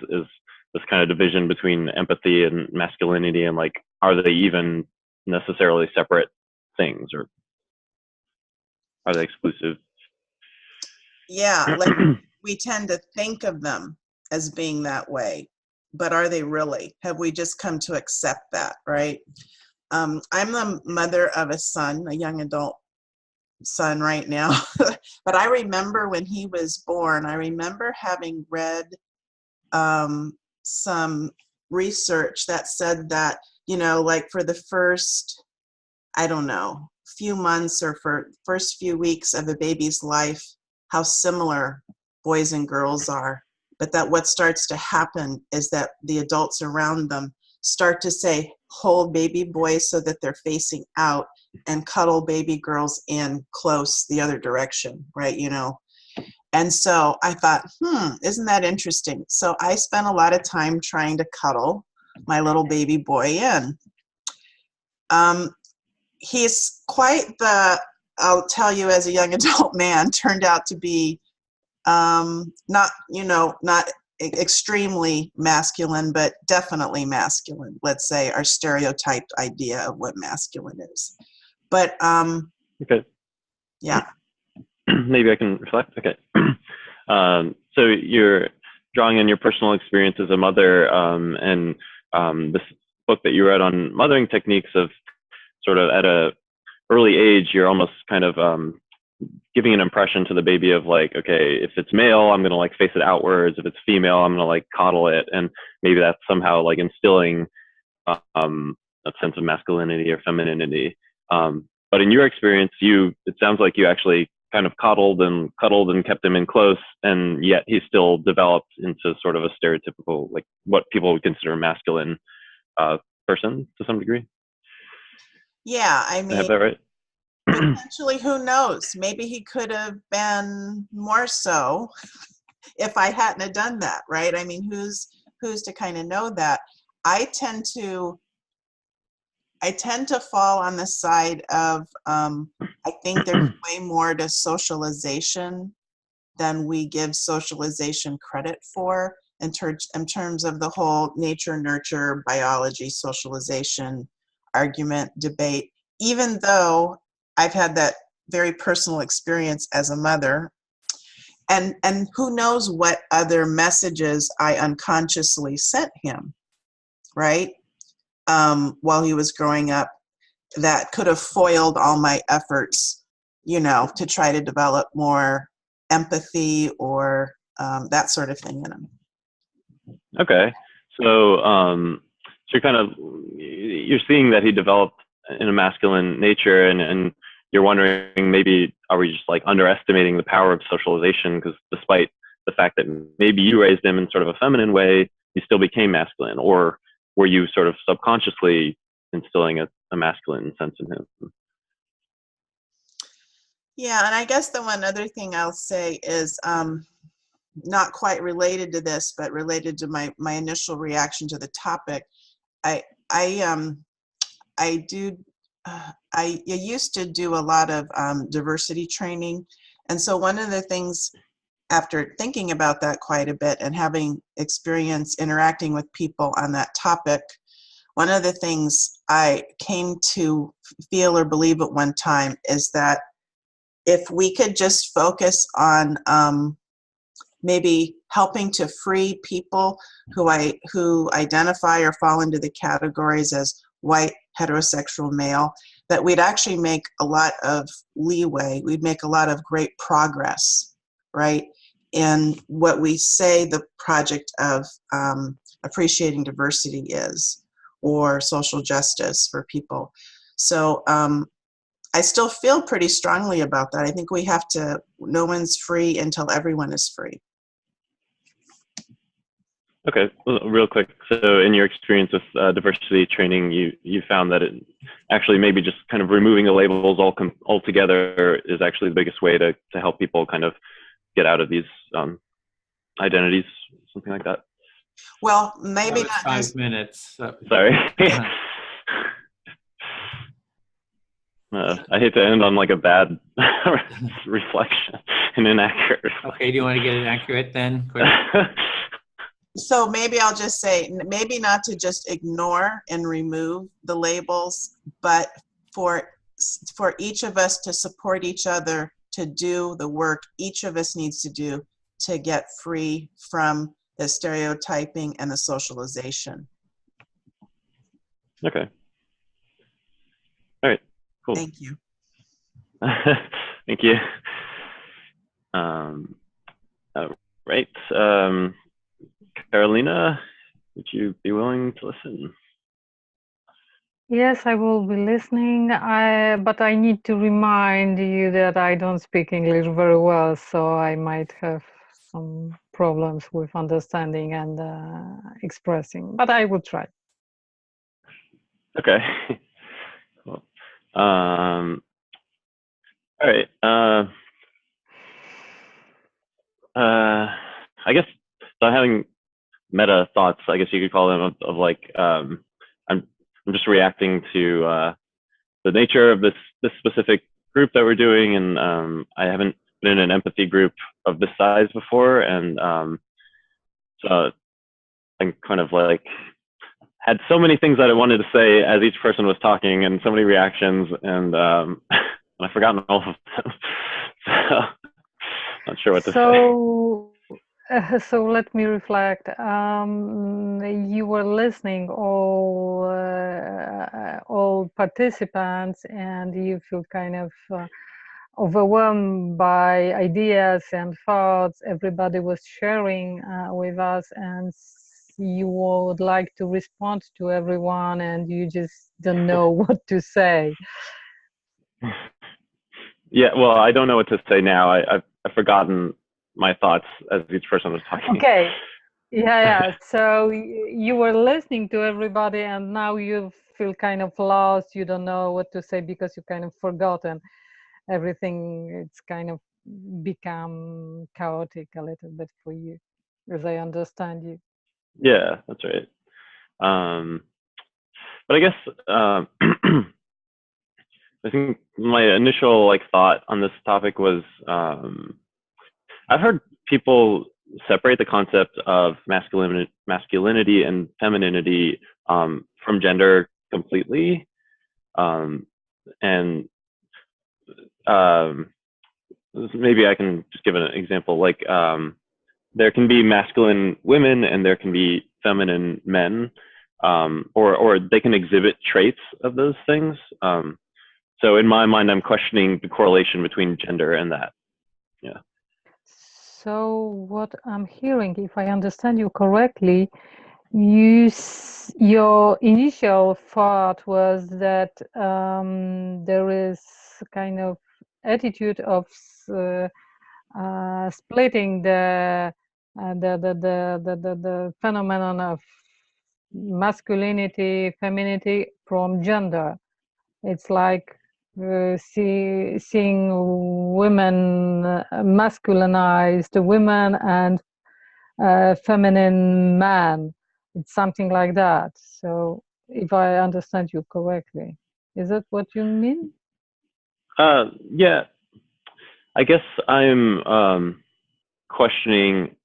this kind of division between empathy and masculinity, and like, are they even necessarily separate things, or are they exclusive? Yeah, like we tend to think of them as being that way, but are they really? Have we just come to accept that, right? I'm the mother of a son, a young adult son right now, but I remember when he was born, I remember having read some research that said that, like for the first, I don't know, few months or for first few weeks of a baby's life, how similar boys and girls are, but that what starts to happen is that the adults around them start to say, hold baby boys so that they're facing out, and cuddle baby girls in close the other direction, right? And so I thought, isn't that interesting? So I spent a lot of time trying to cuddle my little baby boy in. He's quite I'll tell you, as a young adult man, turned out to be not extremely masculine, but definitely masculine. Let's say our stereotyped idea of what masculine is. But okay. Yeah. Maybe I can reflect. Okay. So you're drawing on your personal experience as a mother, and this book that you read on mothering techniques of sort of at a early age, you're almost kind of giving an impression to the baby of like, okay, if it's male, I'm going to like face it outwards. If it's female, I'm going to like coddle it. And maybe that's somehow like instilling a sense of masculinity or femininity. But in your experience, it sounds like you actually kind of coddled and cuddled and kept him in close, and yet he still developed into sort of a stereotypical, like what people would consider a masculine person to some degree. Yeah, I mean, I have that right? Potentially, who knows? Maybe he could have been more so if I hadn't have done that, right? I mean, who's to kind of know that? I tend to fall on the side of I think there's way more to socialization than we give socialization credit for in terms of the whole nature, nurture, biology, socialization argument, debate, even though I've had that very personal experience as a mother. And who knows what other messages I unconsciously sent him, right? While he was growing up, that could have foiled all my efforts, to try to develop more empathy or that sort of thing in him. Okay. So you're seeing that he developed in a masculine nature, and you're wondering, maybe are we just like underestimating the power of socialization? Because despite the fact that maybe you raised him in sort of a feminine way, he still became masculine. Or were you sort of subconsciously instilling a masculine sense in him. Yeah, and I guess the one other thing I'll say is not quite related to this, but related to my initial reaction to the topic. I used to do a lot of diversity training, and so one of the things, after thinking about that quite a bit and having experience interacting with people on that topic, one of the things I came to feel or believe at one time is that if we could just focus on maybe helping to free people who identify or fall into the categories as white, heterosexual, male, that we'd actually make a lot of leeway. We'd make a lot of great progress, right, in what we say the project of appreciating diversity is, or social justice for people. So I still feel pretty strongly about that. I think we have to, no one's free until everyone is free. Okay, real quick. So in your experience with diversity training, you found that it actually maybe just kind of removing the labels altogether is actually the biggest way to help people kind of get out of these identities, something like that. Well, maybe not 5 minutes. So. Sorry. I hate to end on like a bad reflection and inaccurate. Okay, do you want to get it accurate then? Quick. So maybe I'll just say, maybe not to just ignore and remove the labels, but for each of us to support each other to do the work each of us needs to do to get free from the stereotyping and the socialization. Okay. All right. Cool. Thank you. Thank you. All right. Carolina, would you be willing to listen? Yes, I will be listening. But I need to remind you that I don't speak English very well, so I might have some problems with understanding and expressing. But I will try. Okay. Cool. All right. I guess so. I'm having meta thoughts, I guess you could call them, of like I'm just reacting to the nature of this specific group that we're doing, and I haven't been in an empathy group of this size before, and so I'm kind of like had so many things that I wanted to say as each person was talking, and so many reactions, and I've forgotten all of them. So not sure what to say. So let me reflect. You were listening, all participants, and you feel kind of overwhelmed by ideas and thoughts everybody was sharing with us, and you would like to respond to everyone, and you just don't know what to say. Yeah, well, I don't know what to say now. I've forgotten my thoughts as each person was talking. Okay. Yeah. So you were listening to everybody, and now you feel kind of lost. You don't know what to say because you kind of forgotten everything. It's kind of become chaotic a little bit for you, as I understand you. Yeah, that's right. But I guess I think my initial like thought on this topic was I've heard people separate the concept of masculinity and femininity from gender completely, and maybe I can just give an example. Like there can be masculine women and there can be feminine men, or they can exhibit traits of those things. So in my mind, I'm questioning the correlation between gender and that. Yeah. So what I'm hearing, if I understand you correctly, your initial thought was that there is kind of attitude of splitting the phenomenon of masculinity, femininity from gender. It's like seeing women, masculinized women and feminine man. It's something like that. So if I understand you correctly, is that what you mean? Yeah, I guess I'm questioning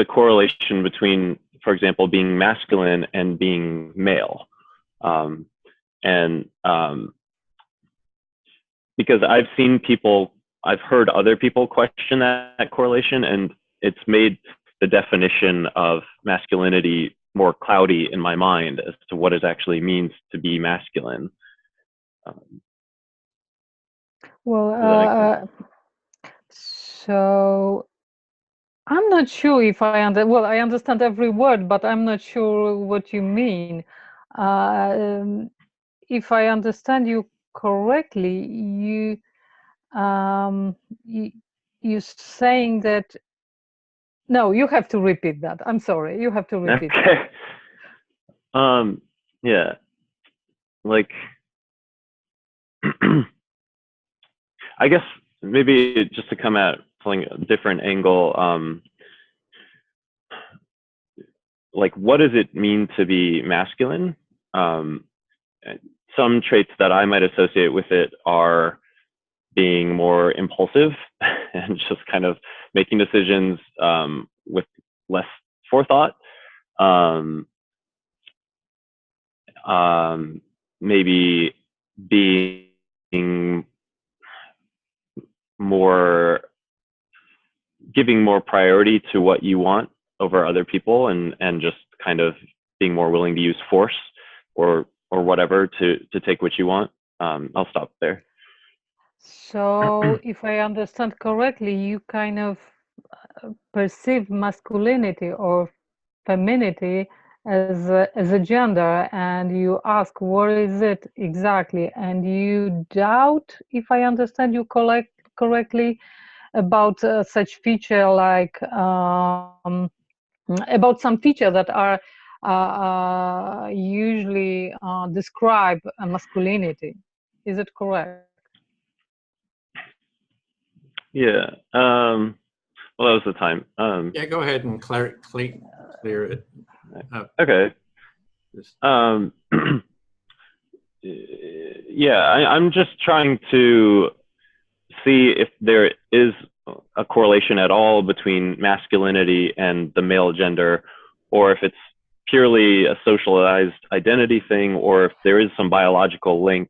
the correlation between, for example, being masculine and being male. Because I've heard other people question that correlation, and it's made the definition of masculinity more cloudy in my mind as to what it actually means to be masculine. Well, so I'm not sure if I I understand every word, but I'm not sure what you mean. If I understand you correctly, you're saying that. No, you have to repeat that. I'm sorry, you have to repeat. Okay. Yeah. Like, I guess maybe just to come at from a different angle, like, what does it mean to be masculine? Some traits that I might associate with it are being more impulsive and just kind of making decisions with less forethought. Maybe being more, giving more priority to what you want over other people, and just kind of being more willing to use force or whatever to take what you want. I'll stop there. So if I understand correctly, you kind of perceive masculinity or femininity as a gender, and you ask what is it exactly, and you doubt, if I understand you correctly, about such feature like about some feature that are usually describe a masculinity. Is it correct? Yeah. Well, that was the time. Yeah, go ahead and clear it up. Okay. Yeah, I'm just trying to see if there is a correlation at all between masculinity and the male gender, or if it's purely a socialized identity thing, or if there is some biological link.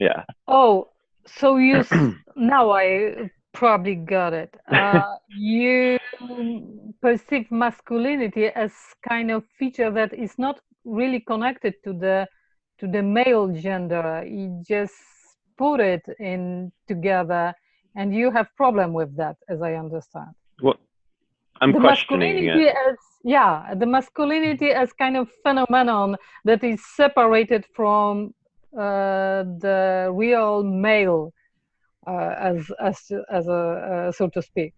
Yeah. Oh, so now I probably got it. You perceive masculinity as kind of feature that is not really connected to the male gender. You just put it in together, and you have problem with that, as I understand. Well, I'm questioning it. The masculinity as kind of phenomenon that is separated from the real male, as a so to speak.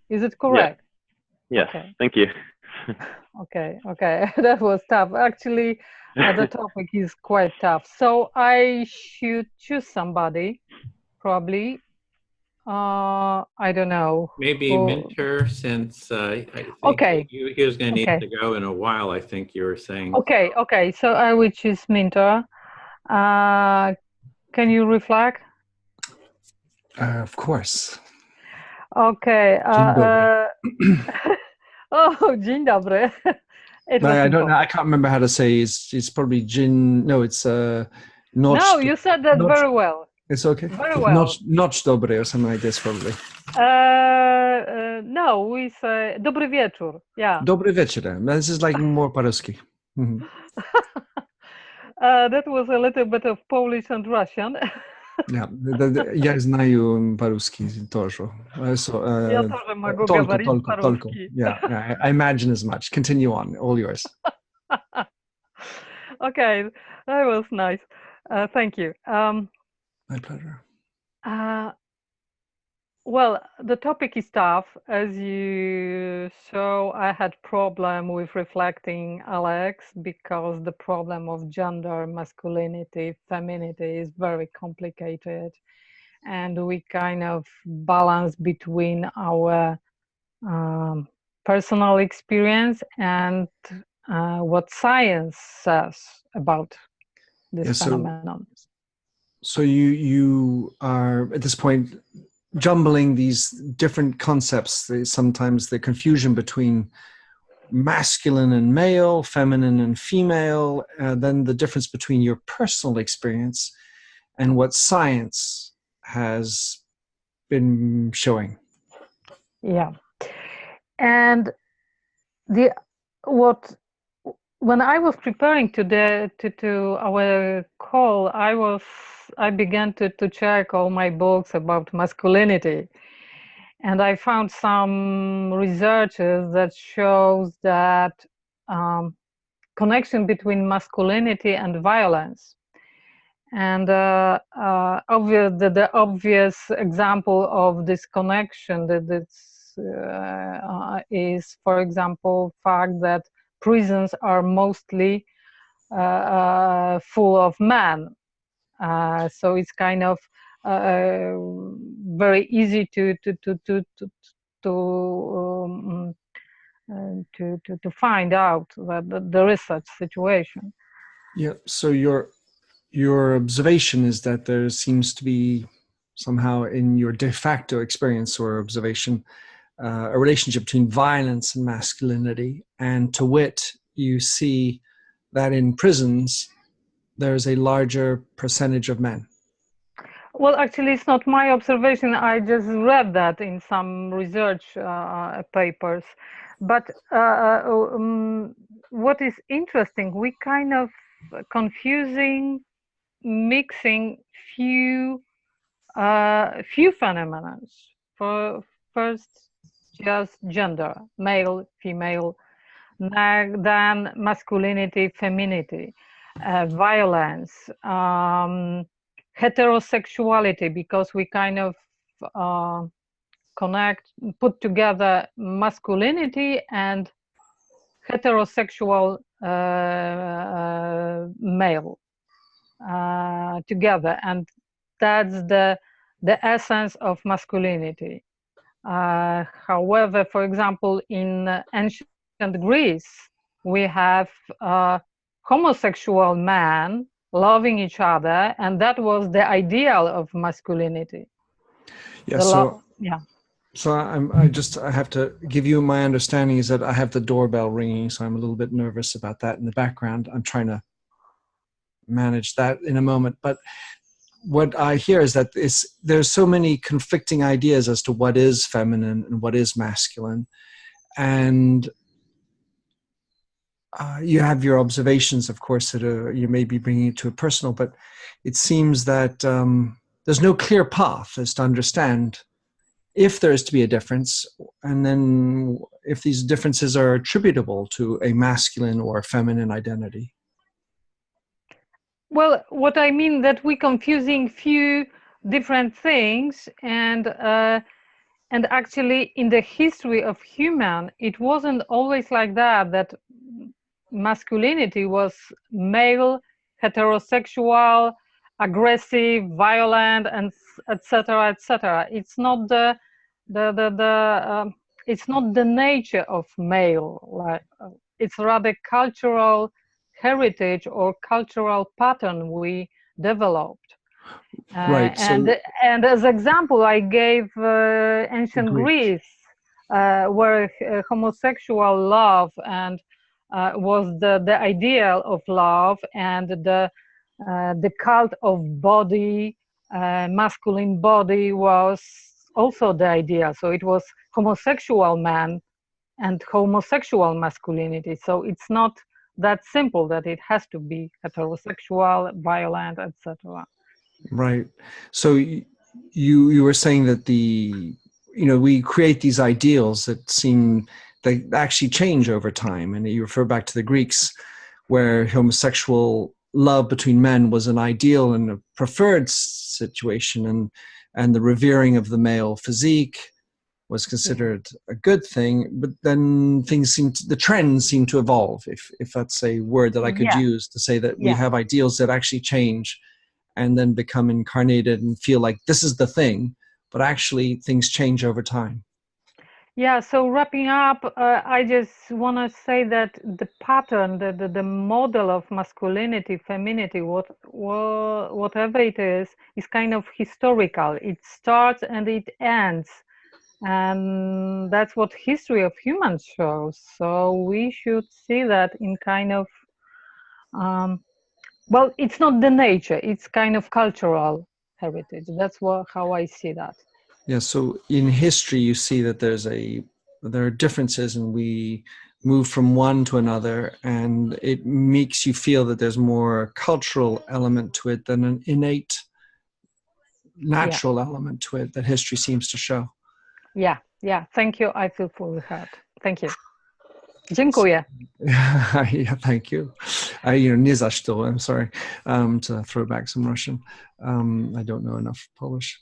Is it correct? Yes. Okay. Thank you. Okay. That was tough. Actually, the topic is quite tough. So I should choose somebody, probably. I don't know. Maybe Minter, since I think he was going to need to go in a while, I think you were saying. Okay. So I will choose Minter. Can you reflect? Of course. Okay. Dzień dobry. Oh, dzień dobry. I don't know. I can't remember how to say. It's probably dzień. No, it's No, you said that very well. It's okay. Very well. Noc dobry or something like this, probably. No, we say dobry wieczór. Yeah. Dobry wieczór. This is like more po-ruski. That was a little bit of Polish and Russian. Yeah, я знаю по-русски тоже. So, я тоже могу говорить по-русски. Yeah, I imagine as much. Continue on. All yours. Okay, that was nice. Thank you. My pleasure. Well, the topic is tough. As you saw, I had problem with reflecting Alex because the problem of gender, masculinity, femininity is very complicated. And we kind of balance between our personal experience and what science says about this phenomenon. So you are at this point jumbling these different concepts. Sometimes the confusion between masculine and male, feminine and female, then the difference between your personal experience and what science has been showing. Yeah. And when I was preparing to our call, I began to check all my books about masculinity, and I found some researches that shows that connection between masculinity and violence. And the obvious example of this connection is, for example, fact that prisons are mostly full of men. So it's kind of very easy to find out that there is such situation. Yeah. So your observation is that there seems to be somehow in your de facto experience or observation a relationship between violence and masculinity, and to wit, you see that in prisons there's a larger percentage of men. Well, actually, it's not my observation. I just read that in some research papers. But what is interesting, we kind of mixing few phenomena. First, just gender, male, female, then masculinity, femininity, violence, heterosexuality, because we kind of put together masculinity and heterosexual male together, and that's the essence of masculinity. However, for example, in ancient Greece, we have homosexual men loving each other, and that was the ideal of masculinity. Yeah. So I have to give you my understanding is that I have the doorbell ringing, so I'm a little bit nervous about that in the background. I'm trying to manage that in a moment, but what I hear is that there's so many conflicting ideas as to what is feminine and what is masculine, and you have your observations, of course, that you may be bringing it to a personal, but it seems that there's no clear path as to understand if there is to be a difference, and then if these differences are attributable to a masculine or a feminine identity. Well, what I mean that we're confusing few different things, and actually in the history of human, it wasn't always like that masculinity was male, heterosexual, aggressive, violent, and etc., etc. It's not it's not the nature of male. Like it's rather cultural heritage or cultural pattern we developed. Right. And as example, I gave ancient Greece, where homosexual love and was the ideal of love, and the cult of body, masculine body was also the idea. So it was homosexual man and homosexual masculinity. So it's not that simple that it has to be heterosexual, violent, etc. Right. So you were saying that we create these ideals that they actually change over time, and you refer back to the Greeks, where homosexual love between men was an ideal and a preferred situation, and and the revering of the male physique was considered a good thing, but then the trends seem to evolve, if that's a word that I could use to say that we have ideals that actually change and then become incarnated and feel like this is the thing, but actually things change over time. Yeah, so wrapping up, I just want to say that the pattern, the model of masculinity, femininity, whatever it is kind of historical. It starts and it ends. And that's what history of humans shows. So we should see that in kind of, well, it's not the nature, it's kind of cultural heritage. That's how I see that. Yeah, so in history, you see that there are differences, and we move from one to another, and it makes you feel that there's more cultural element to it than an innate natural element to it that history seems to show. Yeah, thank you. I feel fully heard. Thank you. Dziękuję. Yeah, thank you. Nie za что, I'm sorry, to throw back some Russian. I don't know enough Polish.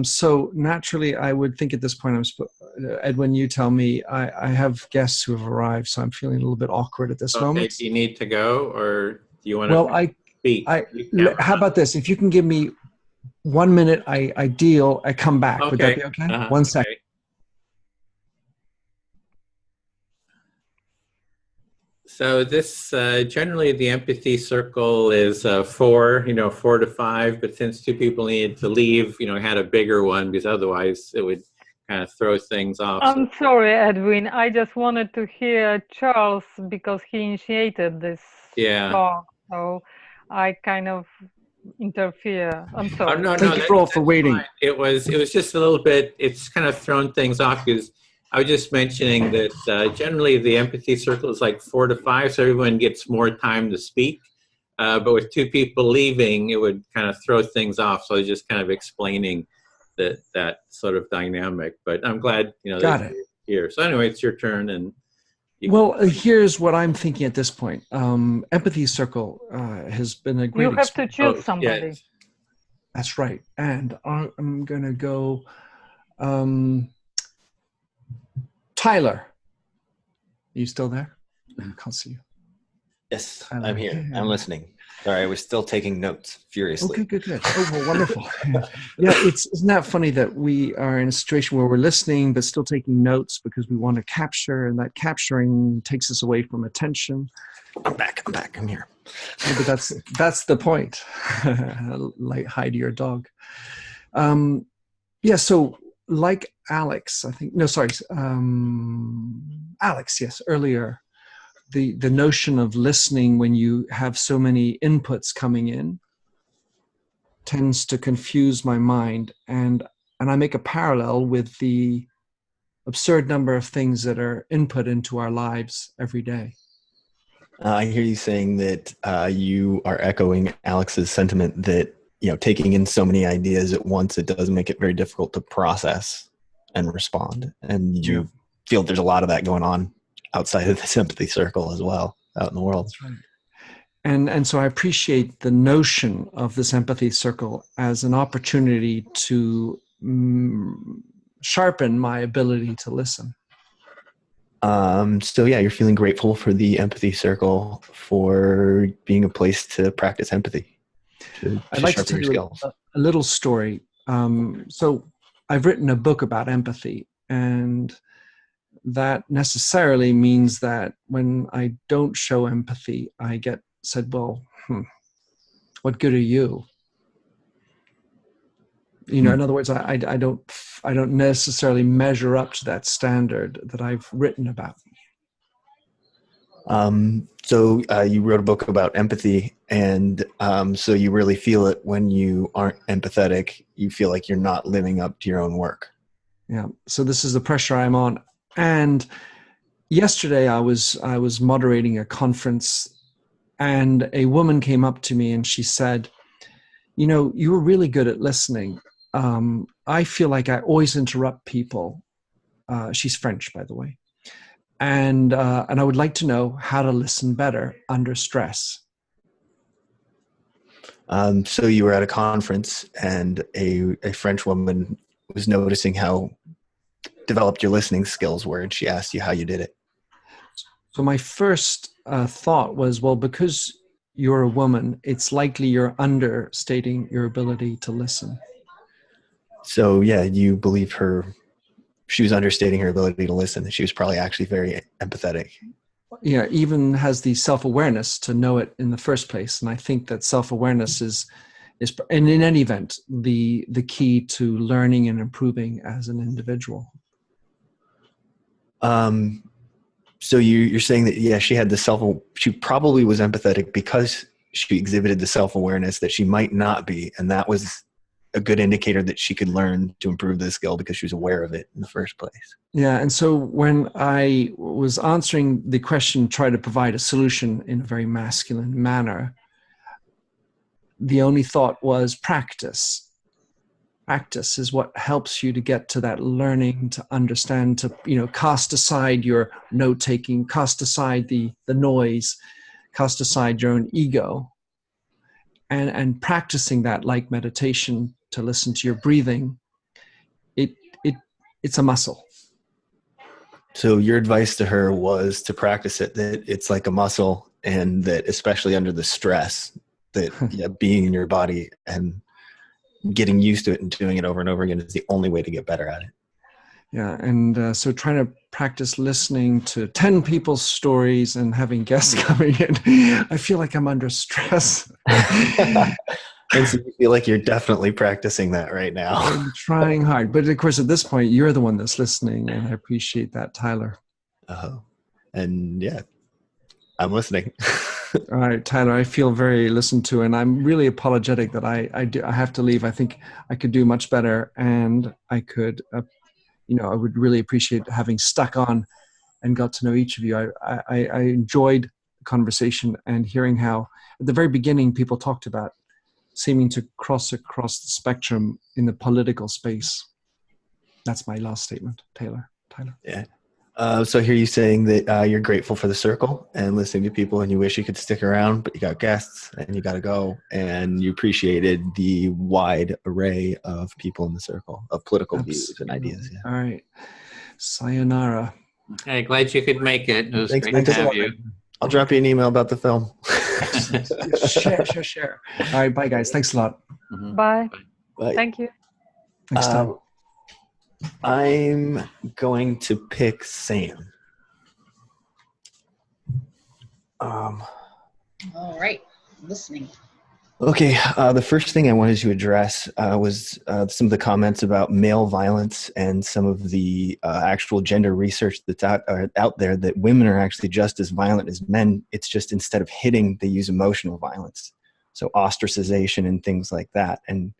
So naturally, I would think at this point, Edwin, you tell me, I have guests who have arrived, so I'm feeling a little bit awkward at this moment. Do you need to go, or do you want to speak? How about this? If you can give me 1 minute, I deal, I come back. Okay. Would that be okay? 1 second. Okay. So this, generally the empathy circle is 4 to 5, but since 2 people needed to leave, had a bigger one because otherwise it would kind of throw things off. I'm sorry, Edwin. I just wanted to hear Charles because he initiated this talk. So I kind of interfere. I'm sorry. No, thank you all for waiting. Fine. It was just a little bit, it's kind of thrown things off because I was just mentioning that generally the empathy circle is like 4 to 5, so everyone gets more time to speak. But with 2 people leaving, it would kind of throw things off. So I was just kind of explaining that sort of dynamic. But I'm glad Got it. Here. So anyway, it's your turn. And here's what I'm thinking at this point. Empathy circle has been a great. You have to choose somebody. Yes. That's right, and I'm gonna go. Tyler, are you still there? I can't see you. Yes, Tyler, I'm here. I'm listening. Sorry, I was still taking notes furiously. Okay, good. Oh, well, wonderful. Isn't that funny that we are in a situation where we're listening but still taking notes because we want to capture, and that capturing takes us away from attention. I'm back. I'm here. Yeah, but that's the point. Like hide your dog. So like Alex, I think. No, sorry. Alex, yes, earlier. The notion of listening when you have so many inputs coming in tends to confuse my mind, and I make a parallel with the absurd number of things that are input into our lives every day. I hear you saying that you are echoing Alex's sentiment that taking in so many ideas at once, it does make it very difficult to process and respond, and you feel there's a lot of that going on outside of the sympathy circle as well, out in the world. That's right. And so I appreciate the notion of this empathy circle as an opportunity to sharpen my ability to listen. So you're feeling grateful for the empathy circle for being a place to practice empathy. I'd like to tell you a little story. So I've written a book about empathy, and that necessarily means that when I don't show empathy, I get said, well, what good are you? In other words, I don't necessarily measure up to that standard that I've written about. So you wrote a book about empathy, and so you really feel it when you aren't empathetic. You feel like you're not living up to your own work. Yeah. So this is the pressure I'm on. And yesterday I was moderating a conference, and a woman came up to me and she said, you were really good at listening. I feel like I always interrupt people. She's French, by the way. And I would like to know how to listen better under stress. So you were at a conference, and a French woman was noticing how developed your listening skills were, and she asked you how you did it. So my first thought was, well, because you're a woman, it's likely you're understating your ability to listen. So yeah, you believe her. She was understating her ability to listen. She was probably actually very empathetic. Yeah, even has the self-awareness to know it in the first place. And I think that self-awareness is and in any event, the key to learning and improving as an individual. So you're saying that, yeah, she probably was empathetic because she exhibited the self-awareness that she might not be. And that was a good indicator that she could learn to improve the skill because she was aware of it in the first place. Yeah. And so when I was answering the question, try to provide a solution in a very masculine manner, the only thought was practice. Practice is what helps you to get to that learning, to understand, to, cast aside your note-taking, cast aside the noise, cast aside your own ego, and practicing that like meditation, to listen to your breathing. It's a muscle. So your advice to her was to practice it, that it's like a muscle, and that especially under the stress, that being in your body and getting used to it and doing it over and over again is the only way to get better at it. Yeah, and so trying to practice listening to 10 people's stories and having guests coming in, I feel like I'm under stress. And so you feel like you're definitely practicing that right now. I'm trying hard. But of course, at this point, you're the one that's listening, and I appreciate that, Tyler. And yeah, I'm listening. All right, Tyler, I feel very listened to, and I'm really apologetic that I have to leave. I think I could do much better, and I could, I would really appreciate having stuck on and got to know each of you. I enjoyed the conversation and hearing how, at the very beginning, people talked about seeming to cross across the spectrum in the political space. That's my last statement, Tyler. Yeah. So I hear you saying that you're grateful for the circle and listening to people, and you wish you could stick around, but you got guests and you got to go, and you appreciated the wide array of people in the circle of political views and ideas. Yeah. All right. Sayonara. Okay, glad you could make it. It was Thanks, great to have you. I'll drop you an email about the film. Share. All right, bye guys. Thanks a lot. Bye. Bye. Thank you. Thanks, Tom. I'm going to pick Sam. All right, listening. Okay, the first thing I wanted to address was some of the comments about male violence and some of the actual gender research that's out there, that women are actually just as violent as men. It's just instead of hitting, they use emotional violence. So ostracization and things like that. And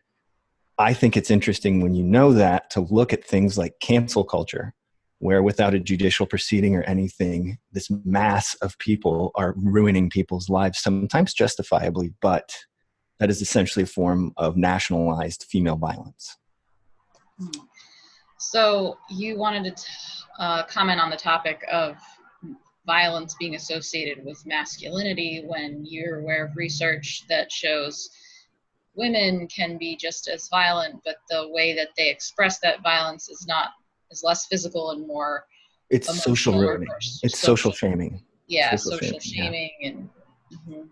I think it's interesting when you know that to look at things like cancel culture, where without a judicial proceeding or anything, this mass of people are ruining people's lives, sometimes justifiably, but that is essentially a form of nationalized female violence. So you wanted to comment on the topic of violence being associated with masculinity when you're aware of research that shows women can be just as violent, but the way that they express that violence is less physical and more it's social ruining. It's social shaming. Yeah, social shaming. And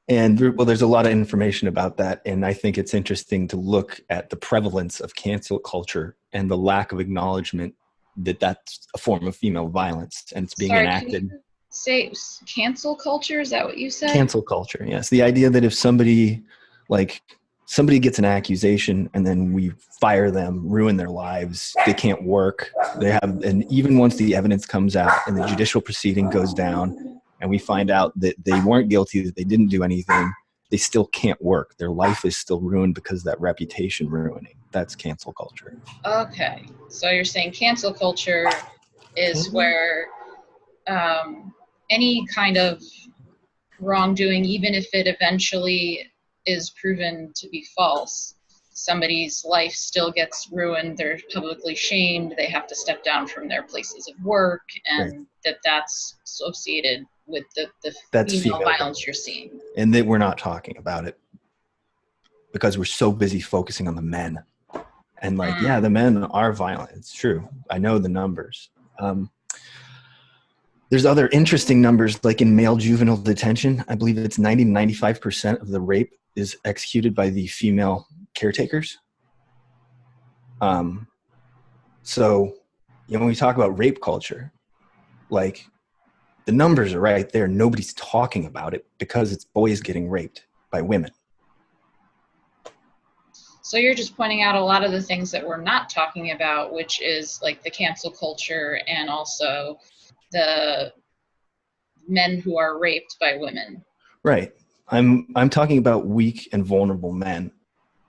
and well, there's a lot of information about that, and I think it's interesting to look at the prevalence of cancel culture and the lack of acknowledgement that that's a form of female violence, and it's being enacted. Can you say cancel culture? Is that what you said? Cancel culture, yes. The idea that if somebody gets an accusation and then we fire them, ruin their lives, they can't work, and even once the evidence comes out and the judicial proceeding goes down and we find out that they weren't guilty, that they didn't do anything, they still can't work. Their life is still ruined because of that reputation ruining. That's cancel culture. Okay. So you're saying cancel culture is where any kind of wrongdoing, even if it eventually is proven to be false, somebody's life still gets ruined, they're publicly shamed, they have to step down from their places of work, and that's associated with the female violence you're seeing. And that we're not talking about it. because we're so busy focusing on the men. And like, yeah, the men are violent. It's true. I know the numbers. There's other interesting numbers, like in male juvenile detention. I believe it's 90 to 95% of the rape is executed by the female caretakers. So, you know, when we talk about rape culture, like the numbers are right there. Nobody's talking about it because it's boys getting raped by women. So you're just pointing out a lot of the things that we're not talking about, which is like the cancel culture and also the men who are raped by women. Right. I'm talking about weak and vulnerable men,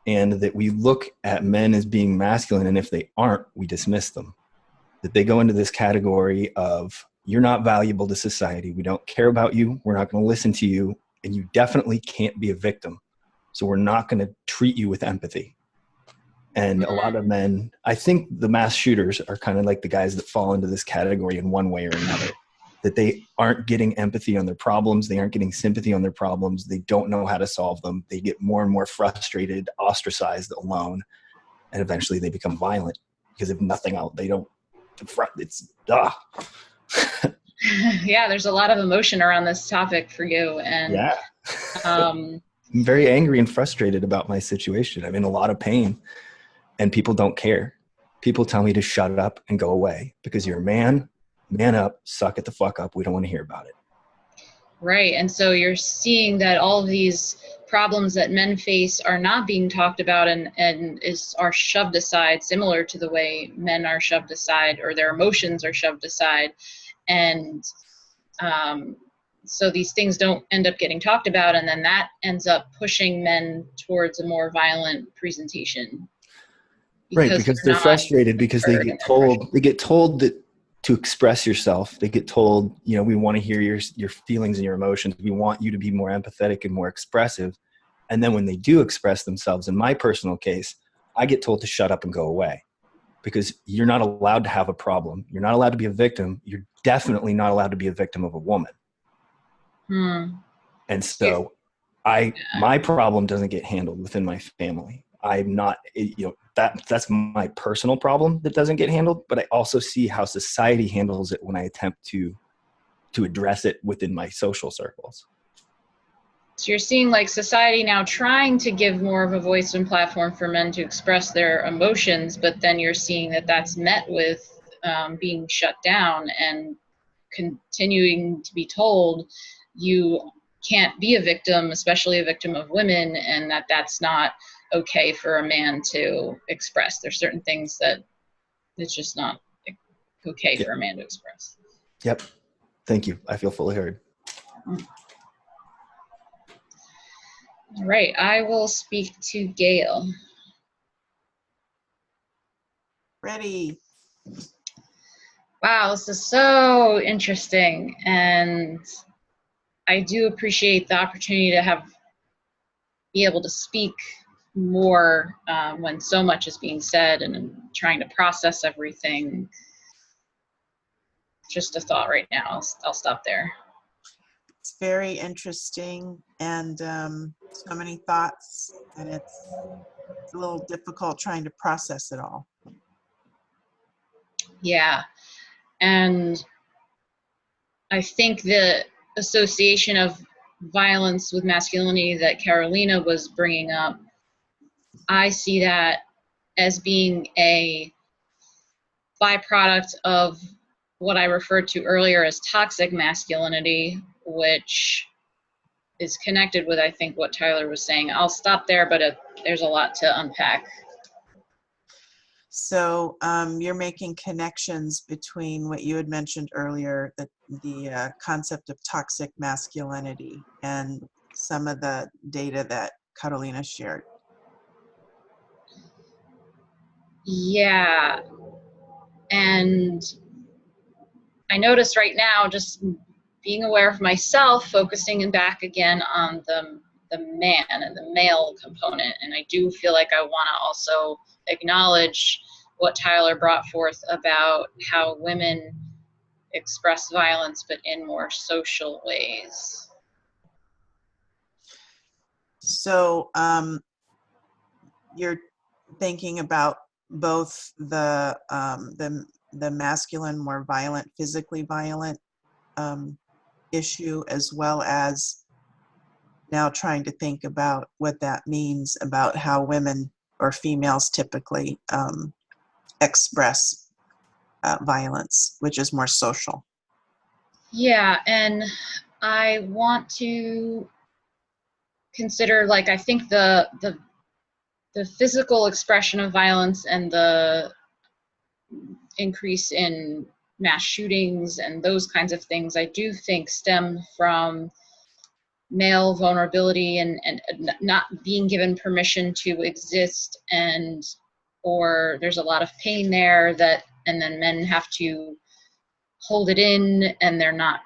and that we look at men as being masculine, and if they aren't, we dismiss them. That they go into this category of, you're not valuable to society. We don't care about you. We're not going to listen to you. And you definitely can't be a victim. So we're not going to treat you with empathy. And a lot of men, I think the mass shooters are kind of like the guys that fall into this category in one way or another. That they aren't getting empathy on their problems. They aren't getting sympathy on their problems. They don't know how to solve them. They get more and more frustrated, ostracized, alone. And eventually they become violent because if nothing else, they don't, it's, Yeah, there's a lot of emotion around this topic for you. And yeah. I'm very angry and frustrated about my situation. I'm in a lot of pain and people don't care. People tell me to shut up and go away because you're a man up, suck it the fuck up. We don't want to hear about it. Right. And so you're seeing that all of these problems that men face are not being talked about and are shoved aside, similar to the way men are shoved aside, or their emotions are shoved aside. And so these things don't end up getting talked about, and then that ends up pushing men towards a more violent presentation. Right, because they're frustrated because they get told that to express yourself. They get told, you know, we want to hear your feelings and your emotions. We want you to be more empathetic and more expressive. And then when they do express themselves, in my personal case, I get told to shut up and go away because you're not allowed to have a problem. You're not allowed to be a victim. You're definitely not allowed to be a victim of a woman. And so my problem doesn't get handled within my family. I'm not, you know, that's my personal problem that doesn't get handled, but I also see how society handles it when I attempt to address it within my social circles. So you're seeing like society now trying to give more of a voice and platform for men to express their emotions, but then you're seeing that that's met with being shut down and continuing to be told you can't be a victim, especially a victim of women, and that's not okay for a man to express. There's certain things that it's just not okay for a man to express. Yep. Thank you. I feel fully heard. All right. I will speak to Gail. Ready. Wow, this is so interesting. And I do appreciate the opportunity to be able to speak more when so much is being said and I'm trying to process everything. Just a thought right now. I'll stop there. It's very interesting and so many thoughts, and it's a little difficult trying to process it all. Yeah. And I think the association of violence with masculinity that Carolina was bringing up, I see that as being a byproduct of what I referred to earlier as toxic masculinity, which is connected with, I think, what Tyler was saying. I'll stop there, but there's a lot to unpack. So you're making connections between what you had mentioned earlier, the concept of toxic masculinity, and some of the data that Carolina shared. Yeah. And I notice right now, just being aware of myself, focusing back again on the man and the male component. And I do feel like I want to also acknowledge what Tyler brought forth about how women express violence, but in more social ways. So you're thinking about both the masculine, more violent, physically violent issue, as well as now trying to think about what that means about how women or females typically express violence, which is more social. Yeah, and I want to consider, like, I think the physical expression of violence and the increase in mass shootings and those kinds of things, I do think stem from male vulnerability and not being given permission to exist, and or there's a lot of pain there that, and then men have to hold it in and they're not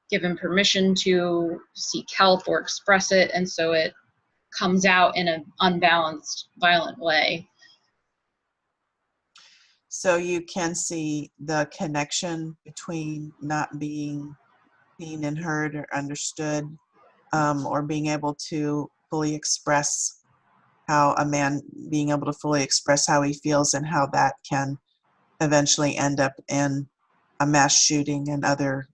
given permission to seek help or express it, and so it comes out in an unbalanced, violent way. So you can see the connection between not being seen and heard or understood, or being able to fully express how a man being able to fully express how he feels, and how that can eventually end up in a mass shooting and other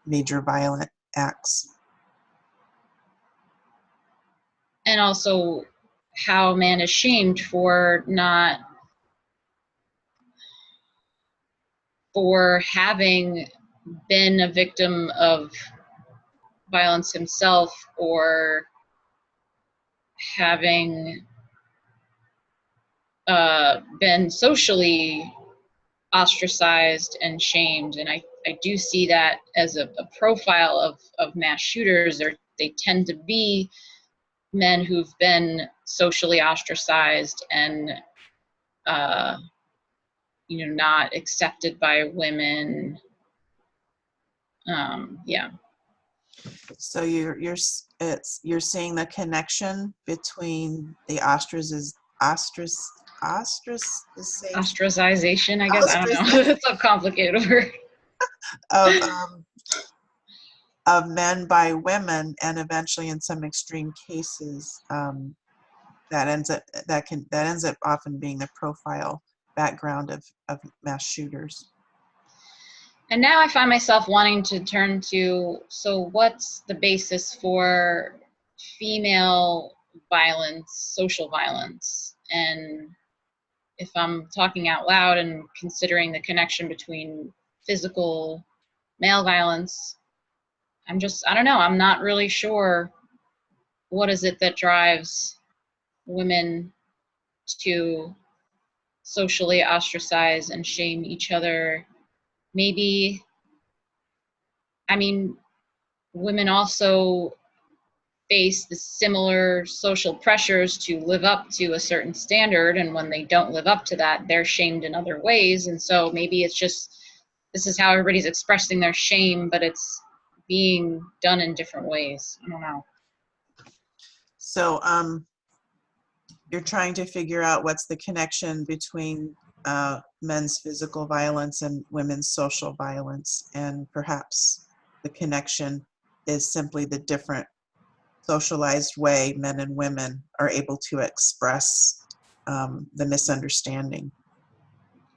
major violent acts. And also how man is shamed for having been a victim of violence himself, or having been socially ostracized and shamed. And I do see that as a profile of mass shooters. They tend to be men who've been socially ostracized and not accepted by women. Yeah. So you're seeing the connection between the ostracization, I guess. I don't know. It's a complicated word. Of men by women, and eventually in some extreme cases that ends up often being the profile background of mass shooters. And now I find myself wanting to turn to, so what's the basis for female violence, social violence? And if I'm talking out loud and considering the connection between physical male violence, I don't know, I'm not really sure what is it that drives women to socially ostracize and shame each other. Maybe, I mean, women also face the similar social pressures to live up to a certain standard, and when they don't live up to that, they're shamed in other ways. And so maybe it's just, this is how everybody's expressing their shame, but it's being done in different ways. I don't know. So you're trying to figure out what's the connection between men's physical violence and women's social violence, and perhaps the connection is simply the different socialized way men and women are able to express the misunderstanding.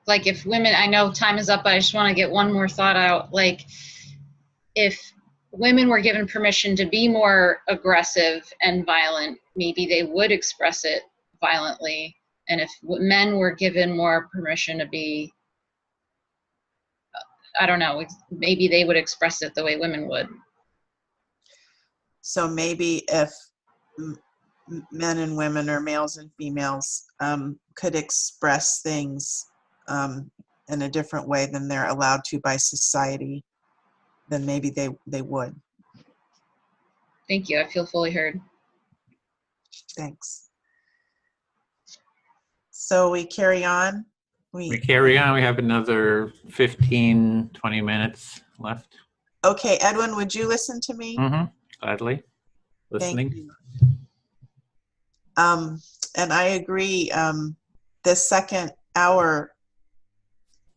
Like if women, I know time is up, but I just want to get one more thought out. Like if women were given permission to be more aggressive and violent, maybe they would express it violently. And if men were given more permission to be, I don't know, maybe they would express it the way women would. So maybe if men and women, or males and females, could express things in a different way than they're allowed to by society, then maybe they would. Thank you. I feel fully heard. Thanks. So we carry on. We carry on. We have another 15, 20 minutes left. Okay, Edwin, would you listen to me? Mm-hmm. Gladly. Listening. Thank you. And I agree. This second hour,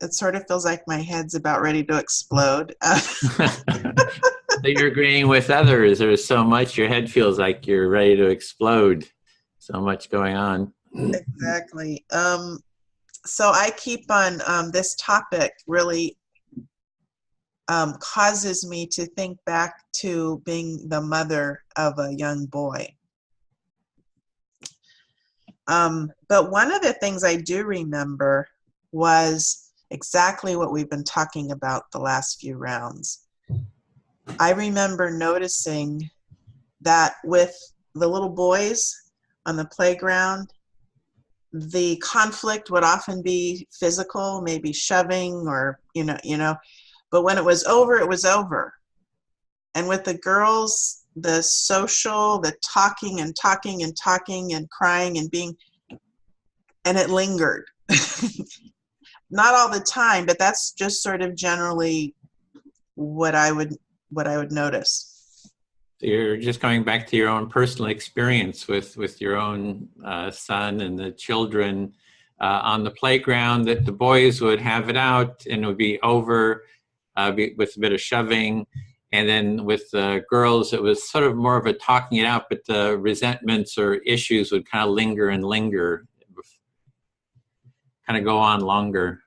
it sort of feels like my head's about ready to explode. So you're agreeing with others. There's so much, your head feels like you're ready to explode. So much going on. Exactly. So I keep on, this topic really causes me to think back to being the mother of a young boy. But one of the things I do remember was exactly what we've been talking about the last few rounds. I remember noticing that with the little boys on the playground, the conflict would often be physical, maybe shoving or, but when it was over, it was over. And with the girls, the social, the talking and talking and talking and crying and and it lingered. Not all the time, but that's just sort of generally what I would notice. So you're just going back to your own personal experience with your own son and the children on the playground, that the boys would have it out and it would be over with a bit of shoving. And then with the girls, it was sort of more of a talking it out, but the resentments or issues would kind of linger and linger, kind of go on longer.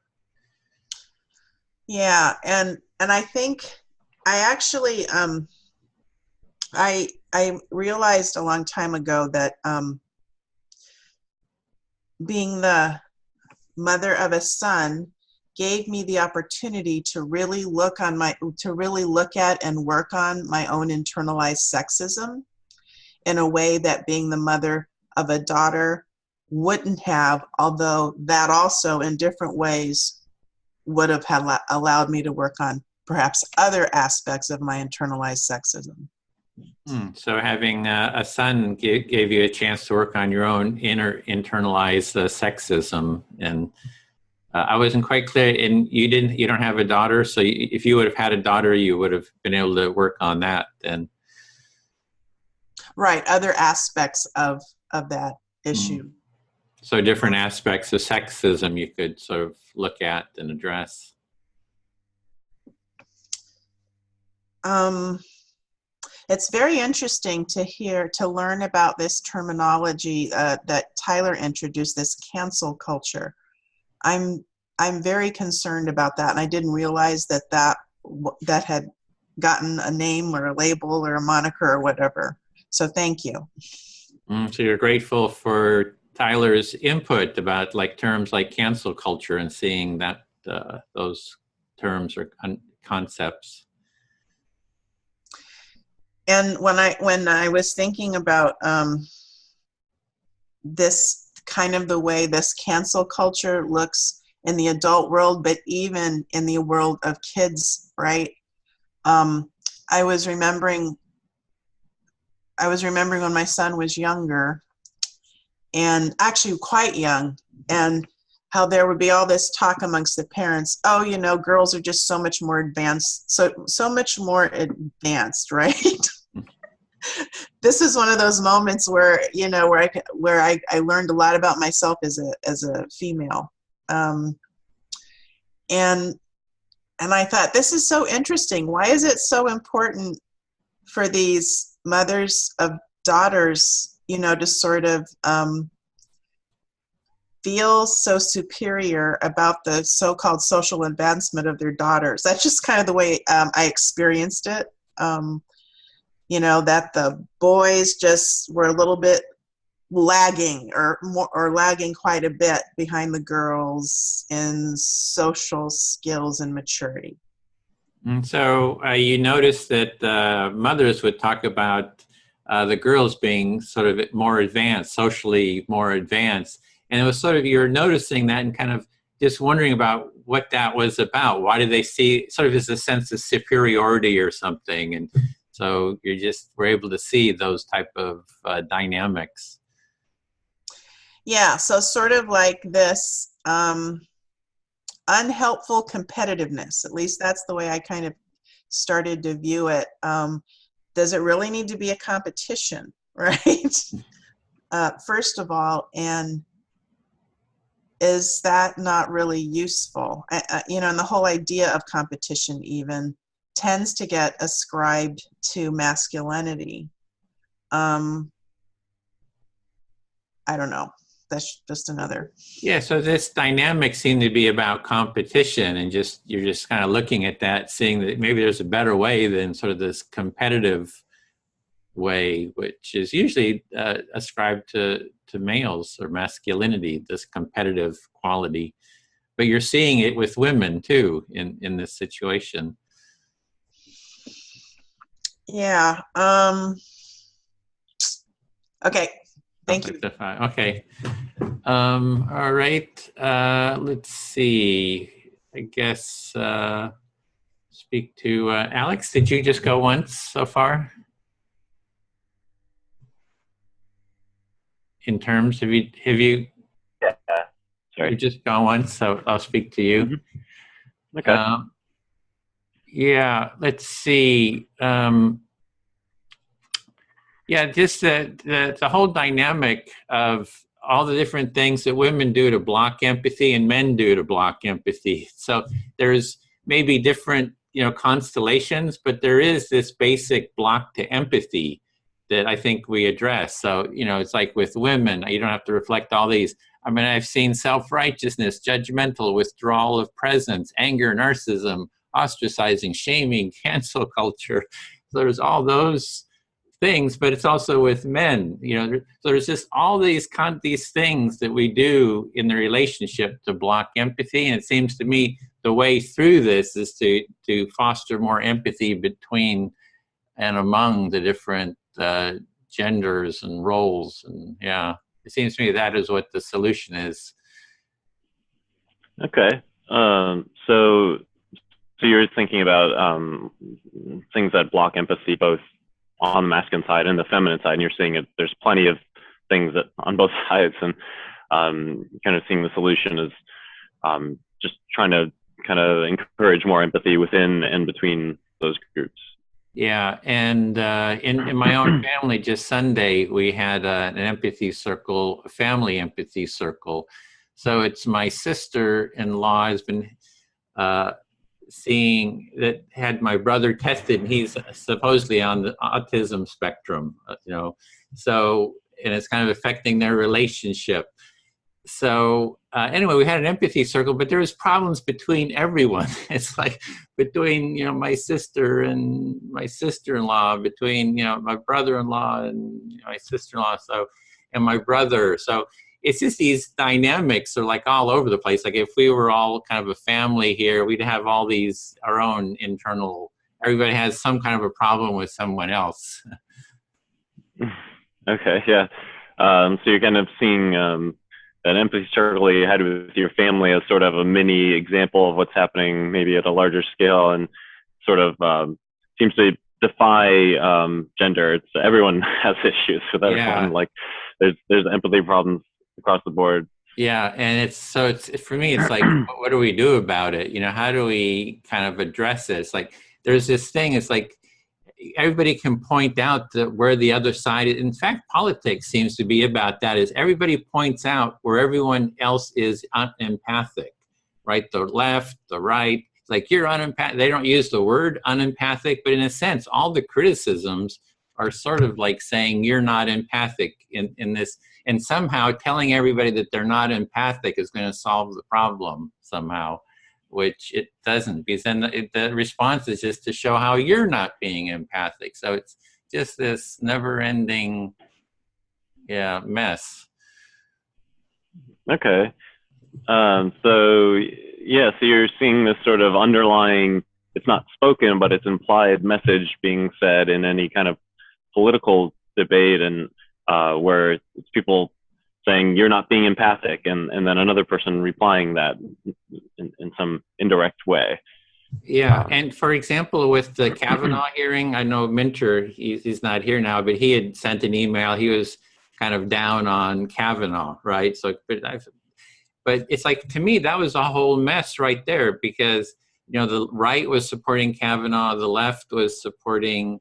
Yeah, and I think I actually I realized a long time ago that being the mother of a son gave me the opportunity to really look at and work on my own internalized sexism in a way that being the mother of a daughter wouldn't have, although that also in different ways would have allowed me to work on perhaps other aspects of my internalized sexism. So having a son gave you a chance to work on your own internalized sexism. And I wasn't quite clear, and you don't have a daughter, so if you would have had a daughter, you would have been able to work on that then. Right, other aspects of that issue. So different aspects of sexism you could sort of look at and address. It's very interesting to learn about this terminology that Tyler introduced, this cancel culture. I'm very concerned about that, and I didn't realize that had gotten a name or a label or a moniker or whatever. So thank you. So you're grateful for Tyler's input about terms like cancel culture and seeing that those terms or concepts. And when I was thinking about this kind of the way this cancel culture looks in the adult world, but even in the world of kids, right? I was remembering when my son was younger, and actually quite young, and how there would be all this talk amongst the parents, oh, girls are just so much more advanced, so much more advanced, right? This is one of those moments where, where I learned a lot about myself as a female. And I thought, this is so interesting. Why is it so important for these mothers of daughters, to sort of feel so superior about the so-called social advancement of their daughters? That's just kind of the way I experienced it. That the boys just were a little bit lagging or lagging quite a bit behind the girls in social skills and maturity. And so you noticed that mothers would talk about the girls being sort of more advanced, socially more advanced. And it was sort of, you're noticing that and kind of just wondering about what that was about. Why did they see sort of as a sense of superiority or something? And so you just were able to see those type of dynamics. Yeah, so sort of like this unhelpful competitiveness, at least that's the way I kind of started to view it. Does it really need to be a competition, right? First of all, and is that not really useful? And the whole idea of competition even tends to get ascribed to masculinity. I don't know. That's just another. Yeah, so this dynamic seemed to be about competition, and you're just kind of looking at that, seeing that maybe there's a better way than sort of this competitive way, which is usually ascribed to males or masculinity, this competitive quality. But you're seeing it with women too in this situation. Yeah. Okay. Thank you. Okay. All right. Let's see. I guess speak to Alex. Did you just go once so far? In terms, have you? Yeah. Sorry. You just gone once, so I'll speak to you. Mm-hmm. Okay. Yeah. Let's see. Yeah, just the whole dynamic of all the different things that women do to block empathy and men do to block empathy. So there's maybe different, constellations, but there is this basic block to empathy that I think we address. So, it's like with women, you don't have to reflect all these. I mean, I've seen self-righteousness, judgmental, withdrawal of presence, anger, narcissism, ostracizing, shaming, cancel culture. So there's all those things, but it's also with men, so there's just all these things that we do in the relationship to block empathy. And it seems to me the way through this is to foster more empathy between and among the different genders and roles. And yeah, it seems to me that is what the solution is. Okay. So you're thinking about things that block empathy both on the masculine side and the feminine side, and you're seeing it. There's plenty of things that on both sides, and kind of seeing the solution is just trying to kind of encourage more empathy within and between those groups. Yeah, and in my own family, just Sunday we had an empathy circle, a family empathy circle. So it's my sister-in-law has been seeing that had my brother tested, and he's supposedly on the autism spectrum, so, and it's kind of affecting their relationship. So anyway, we had an empathy circle, but there was problems between everyone. It's like between, my sister and my sister-in-law, between, my brother-in-law and my sister-in-law, so, and my brother. So it's just these dynamics are like all over the place. Like if we were all kind of a family here, we'd have all these, our own internal, everybody has some kind of a problem with someone else. Okay, yeah. So you're kind of seeing that empathy circle you had with your family as sort of a mini example of what's happening maybe at a larger scale, and sort of seems to defy gender. It's everyone has issues with everyone. Yeah. Like there's empathy problems across the board. Yeah, and it's for me, it's like, what do we do about it? How do we kind of address it? It's like there's this thing. It's like everybody can point out that where the other side is. In fact, politics seems to be about that. Is everybody points out where everyone else is unempathic, right? The left, the right. It's like you're unempathic. They don't use the word unempathic, but in a sense, all the criticisms are sort of like saying you're not empathic in this. And somehow telling everybody that they're not empathic is going to solve the problem somehow, which it doesn't, because then the response is just to show how you're not being empathic. So it's just this never-ending, mess. Okay. So you're seeing this sort of underlying, it's not spoken, but it's implied message being said in any kind of political debate, and where it's people saying you're not being empathic, and then another person replying that in some indirect way. Yeah, and for example, with the Kavanaugh hearing, I know Minter, he's not here now, but he had sent an email. He was kind of down on Kavanaugh, right? So, but it's like, to me, that was a whole mess right there, because, the right was supporting Kavanaugh, the left was supporting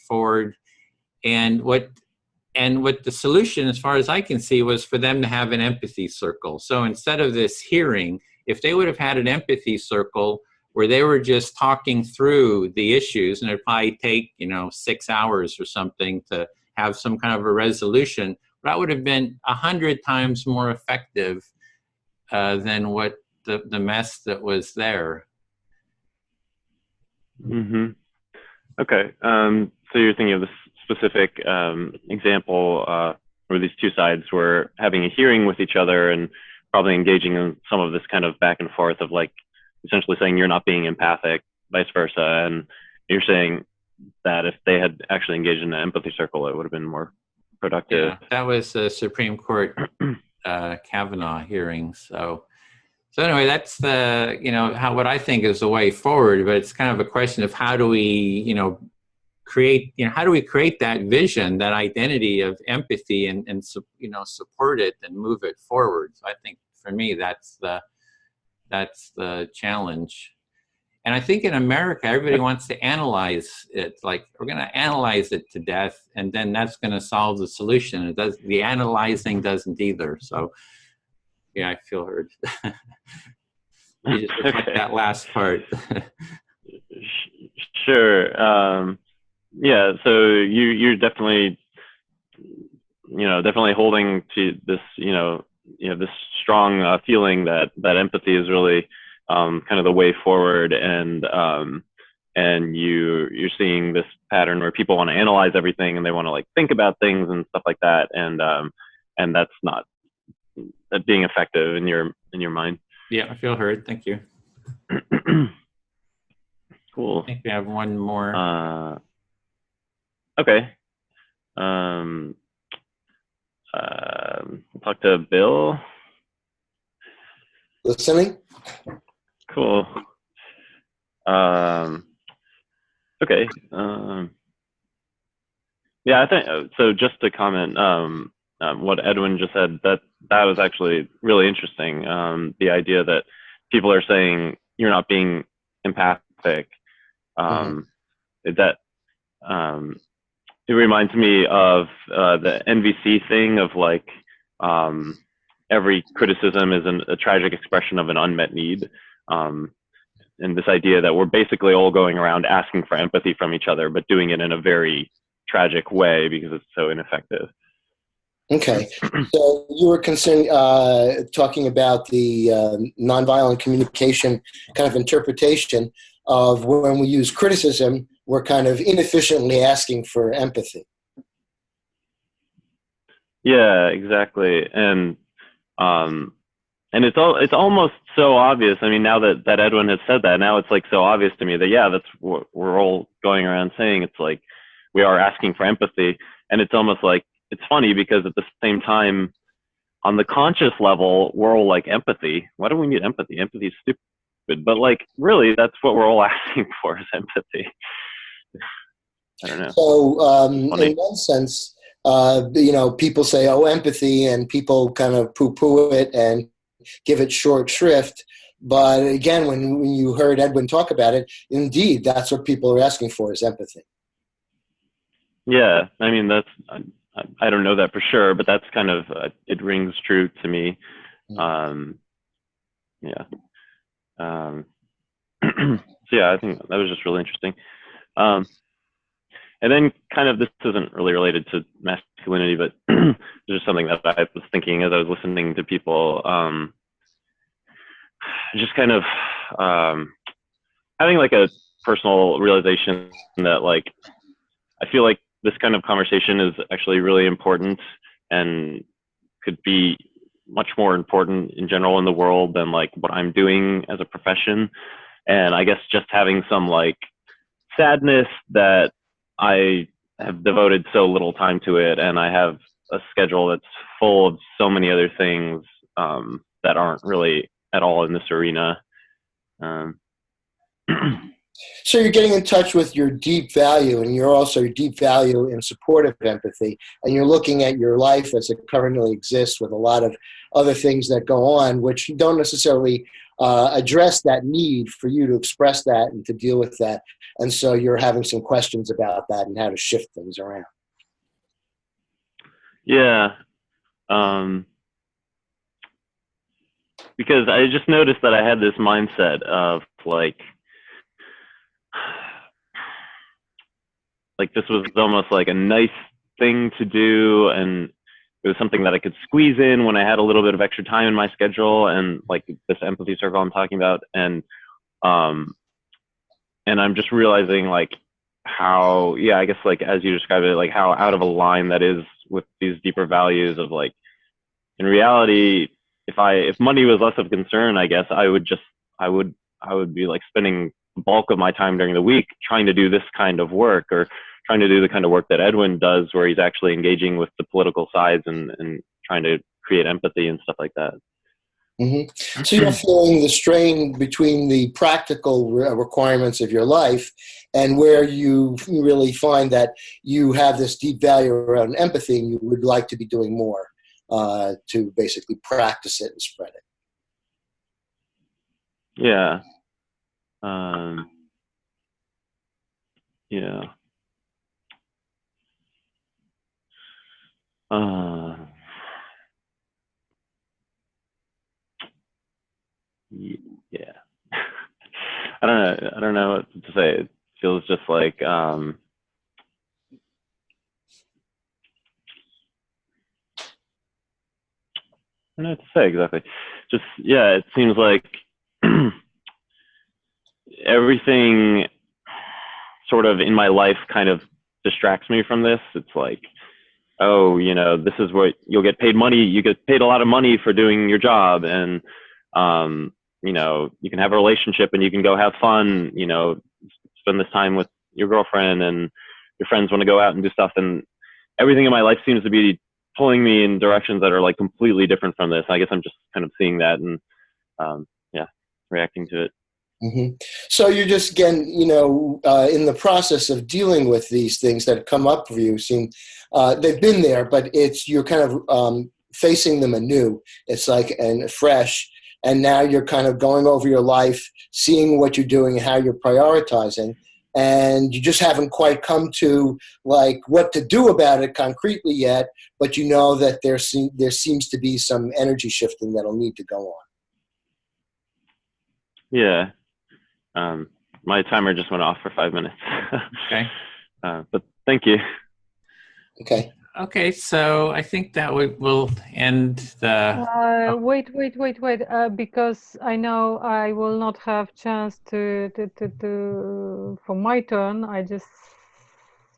Ford, and what the solution, as far as I can see, was for them to have an empathy circle. So instead of this hearing, if they would have had an empathy circle where they were just talking through the issues, and it'd probably take, 6 hours or something to have some kind of a resolution, that would have been 100 times more effective than what the mess that was there. Mm-hmm. Okay. So you're thinking of this specific example where these two sides were having a hearing with each other and probably engaging in some of this kind of back and forth of like essentially saying you're not being empathic, vice versa. And you're saying that if they had actually engaged in an empathy circle, it would have been more productive. Yeah, that was the Supreme Court Kavanaugh hearing. So anyway, that's the, what I think is the way forward, but it's kind of a question of how do we, create that vision, that identity of empathy and support it and move it forward. So I think for me, that's the challenge. And I think in America, everybody wants to analyze it. Like, we're going to analyze it to death, and then that's going to solve the solution. The analyzing doesn't either. So yeah, I feel heard. You just reflect that last part. Sure. Yeah. So you're definitely, definitely holding to this, this strong feeling that empathy is really kind of the way forward, and you're seeing this pattern where people want to analyze everything and they want to like think about things and stuff like that, and that's not that being effective in your mind. Yeah, I feel heard. Thank you. Cool. I think we have one more. Okay. We'll talk to Bill. Listening. Cool. Okay. Yeah, I think so. Just to comment, what Edwin just said, that was actually really interesting. The idea that people are saying you're not being empathic. It reminds me of the NVC thing of like every criticism is a tragic expression of an unmet need. And this idea that we're basically all going around asking for empathy from each other, but doing it in a very tragic way because it's so ineffective. Okay, so you were talking about the nonviolent communication kind of interpretation of when we use criticism, we're kind of inefficiently asking for empathy. Yeah, exactly. And it's almost so obvious. I mean, now that Edwin has said that, now it's like so obvious to me that, yeah, that's what we're all going around saying. It's like we are asking for empathy. And it's almost like, it's funny because at the same time, on the conscious level, we're all like, empathy. Why do we need empathy? Empathy is stupid. But like, really, that's what we're all asking for, is empathy. I don't know. So in one sense, people say, oh, empathy, and people kind of poo-poo it and give it short shrift. But again, when you heard Edwin talk about it, indeed, that's what people are asking for, is empathy. Yeah, I mean, I don't know that for sure, but that's kind of, it rings true to me. Yeah. So yeah, I think that was just really interesting. And then kind of, this isn't really related to masculinity, but just something that I was thinking as I was listening to people, just kind of having like a personal realization that like, I feel like this kind of conversation is actually really important and could be much more important in general in the world than like what I'm doing as a profession. And I guess just having some like sadness that I have devoted so little time to it, and I have a schedule that's full of so many other things that aren't really at all in this arena. So you're getting in touch with your deep value, and you're also your deep value in support of empathy, and you're looking at your life as it currently exists with a lot of other things that go on, which don't necessarily address that need for you to express that and to deal with that. And so you're having some questions about that and how to shift things around. Yeah. Because I just noticed that I had this mindset of like this was almost like a nice thing to do, and it was something that I could squeeze in when I had a little bit of extra time in my schedule, and like this empathy circle I'm talking about. And I'm just realizing like how, yeah, I guess like as you described it, like how out of a line that is with these deeper values of like, in reality, if money was less of a concern, I guess I would be like spending the bulk of my time during the week trying to do this kind of work, or trying to do the kind of work that Edwin does, where he's actually engaging with the political sides and trying to create empathy and stuff like that. Mm-hmm. So you're feeling the strain between the practical requirements of your life and where you really find that you have this deep value around empathy, and you would like to be doing more to basically practice it and spread it. Yeah. Yeah. Yeah. I don't know what to say. It feels just like I don't know what to say exactly. Just, yeah, it seems like everything sort of in my life kind of distracts me from this. It's like, oh, you know, this is what you'll get paid money. You get paid a lot of money for doing your job, and you know, you can have a relationship and you can go have fun, you know, spend this time with your girlfriend, and your friends want to go out and do stuff. And everything in my life seems to be pulling me in directions that are like completely different from this. I guess I'm just kind of seeing that and yeah, reacting to it. Mm-hmm. So you're just, again, you know, in the process of dealing with these things that come up for you. They've been there, but you're kind of facing them anew. It's like and fresh, and now you're kind of going over your life, seeing what you're doing, how you're prioritizing, and you just haven't quite come to like what to do about it concretely yet. But you know that there seems to be some energy shifting that'll need to go on. Yeah. My timer just went off for 5 minutes. Okay. But thank you. Okay. Okay, so I think that we'll end the... Wait, because I know I will not have chance to for my turn. I just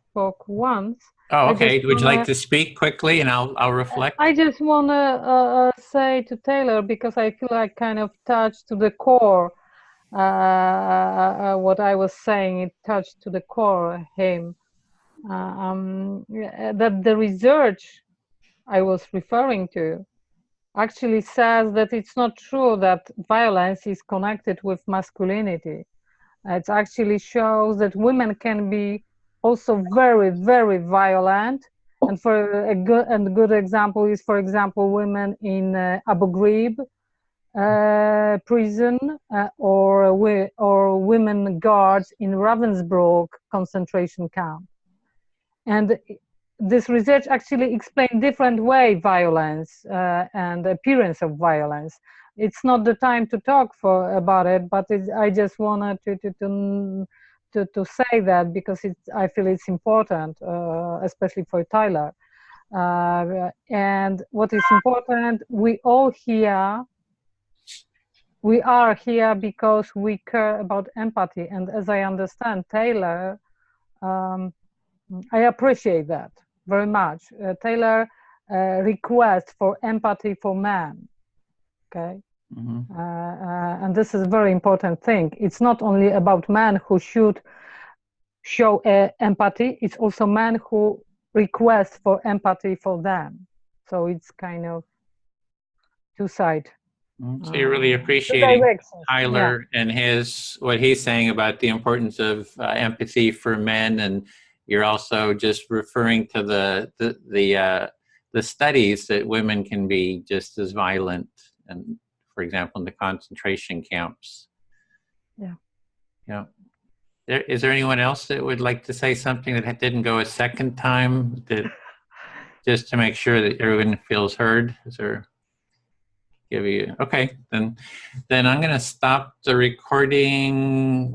spoke once. Oh, okay. Would you like to speak quickly and I'll reflect? I just want to say to Taylor, because I feel like kind of touched to the core. What I was saying, it touched to the core him. That the research I was referring to actually says that it's not true that violence is connected with masculinity. It actually shows that women can be also very, very violent. And for a good example is, for example, women in Abu Ghraib prison or women guards in Ravensbrück concentration camp. And this research actually explained different way violence and appearance of violence. It's not the time to talk about it, but I just wanted to say that because I feel it's important, especially for Tyler. And what is important, we are here because we care about empathy. And as I understand, Taylor, I appreciate that very much. Taylor request for empathy for men, okay? Mm-hmm. And this is a very important thing. It's not only about men who should show empathy, it's also men who request for empathy for them. So it's kind of two-sided. So you're really appreciating Tyler and what he's saying about the importance of empathy for men, and you're also just referring to the studies that women can be just as violent, and for example in the concentration camps. Yeah. Yeah. Is there anyone else that would like to say something that didn't go a second time, that just to make sure that everyone feels heard? Is there? Okay, then I'm going to stop the recording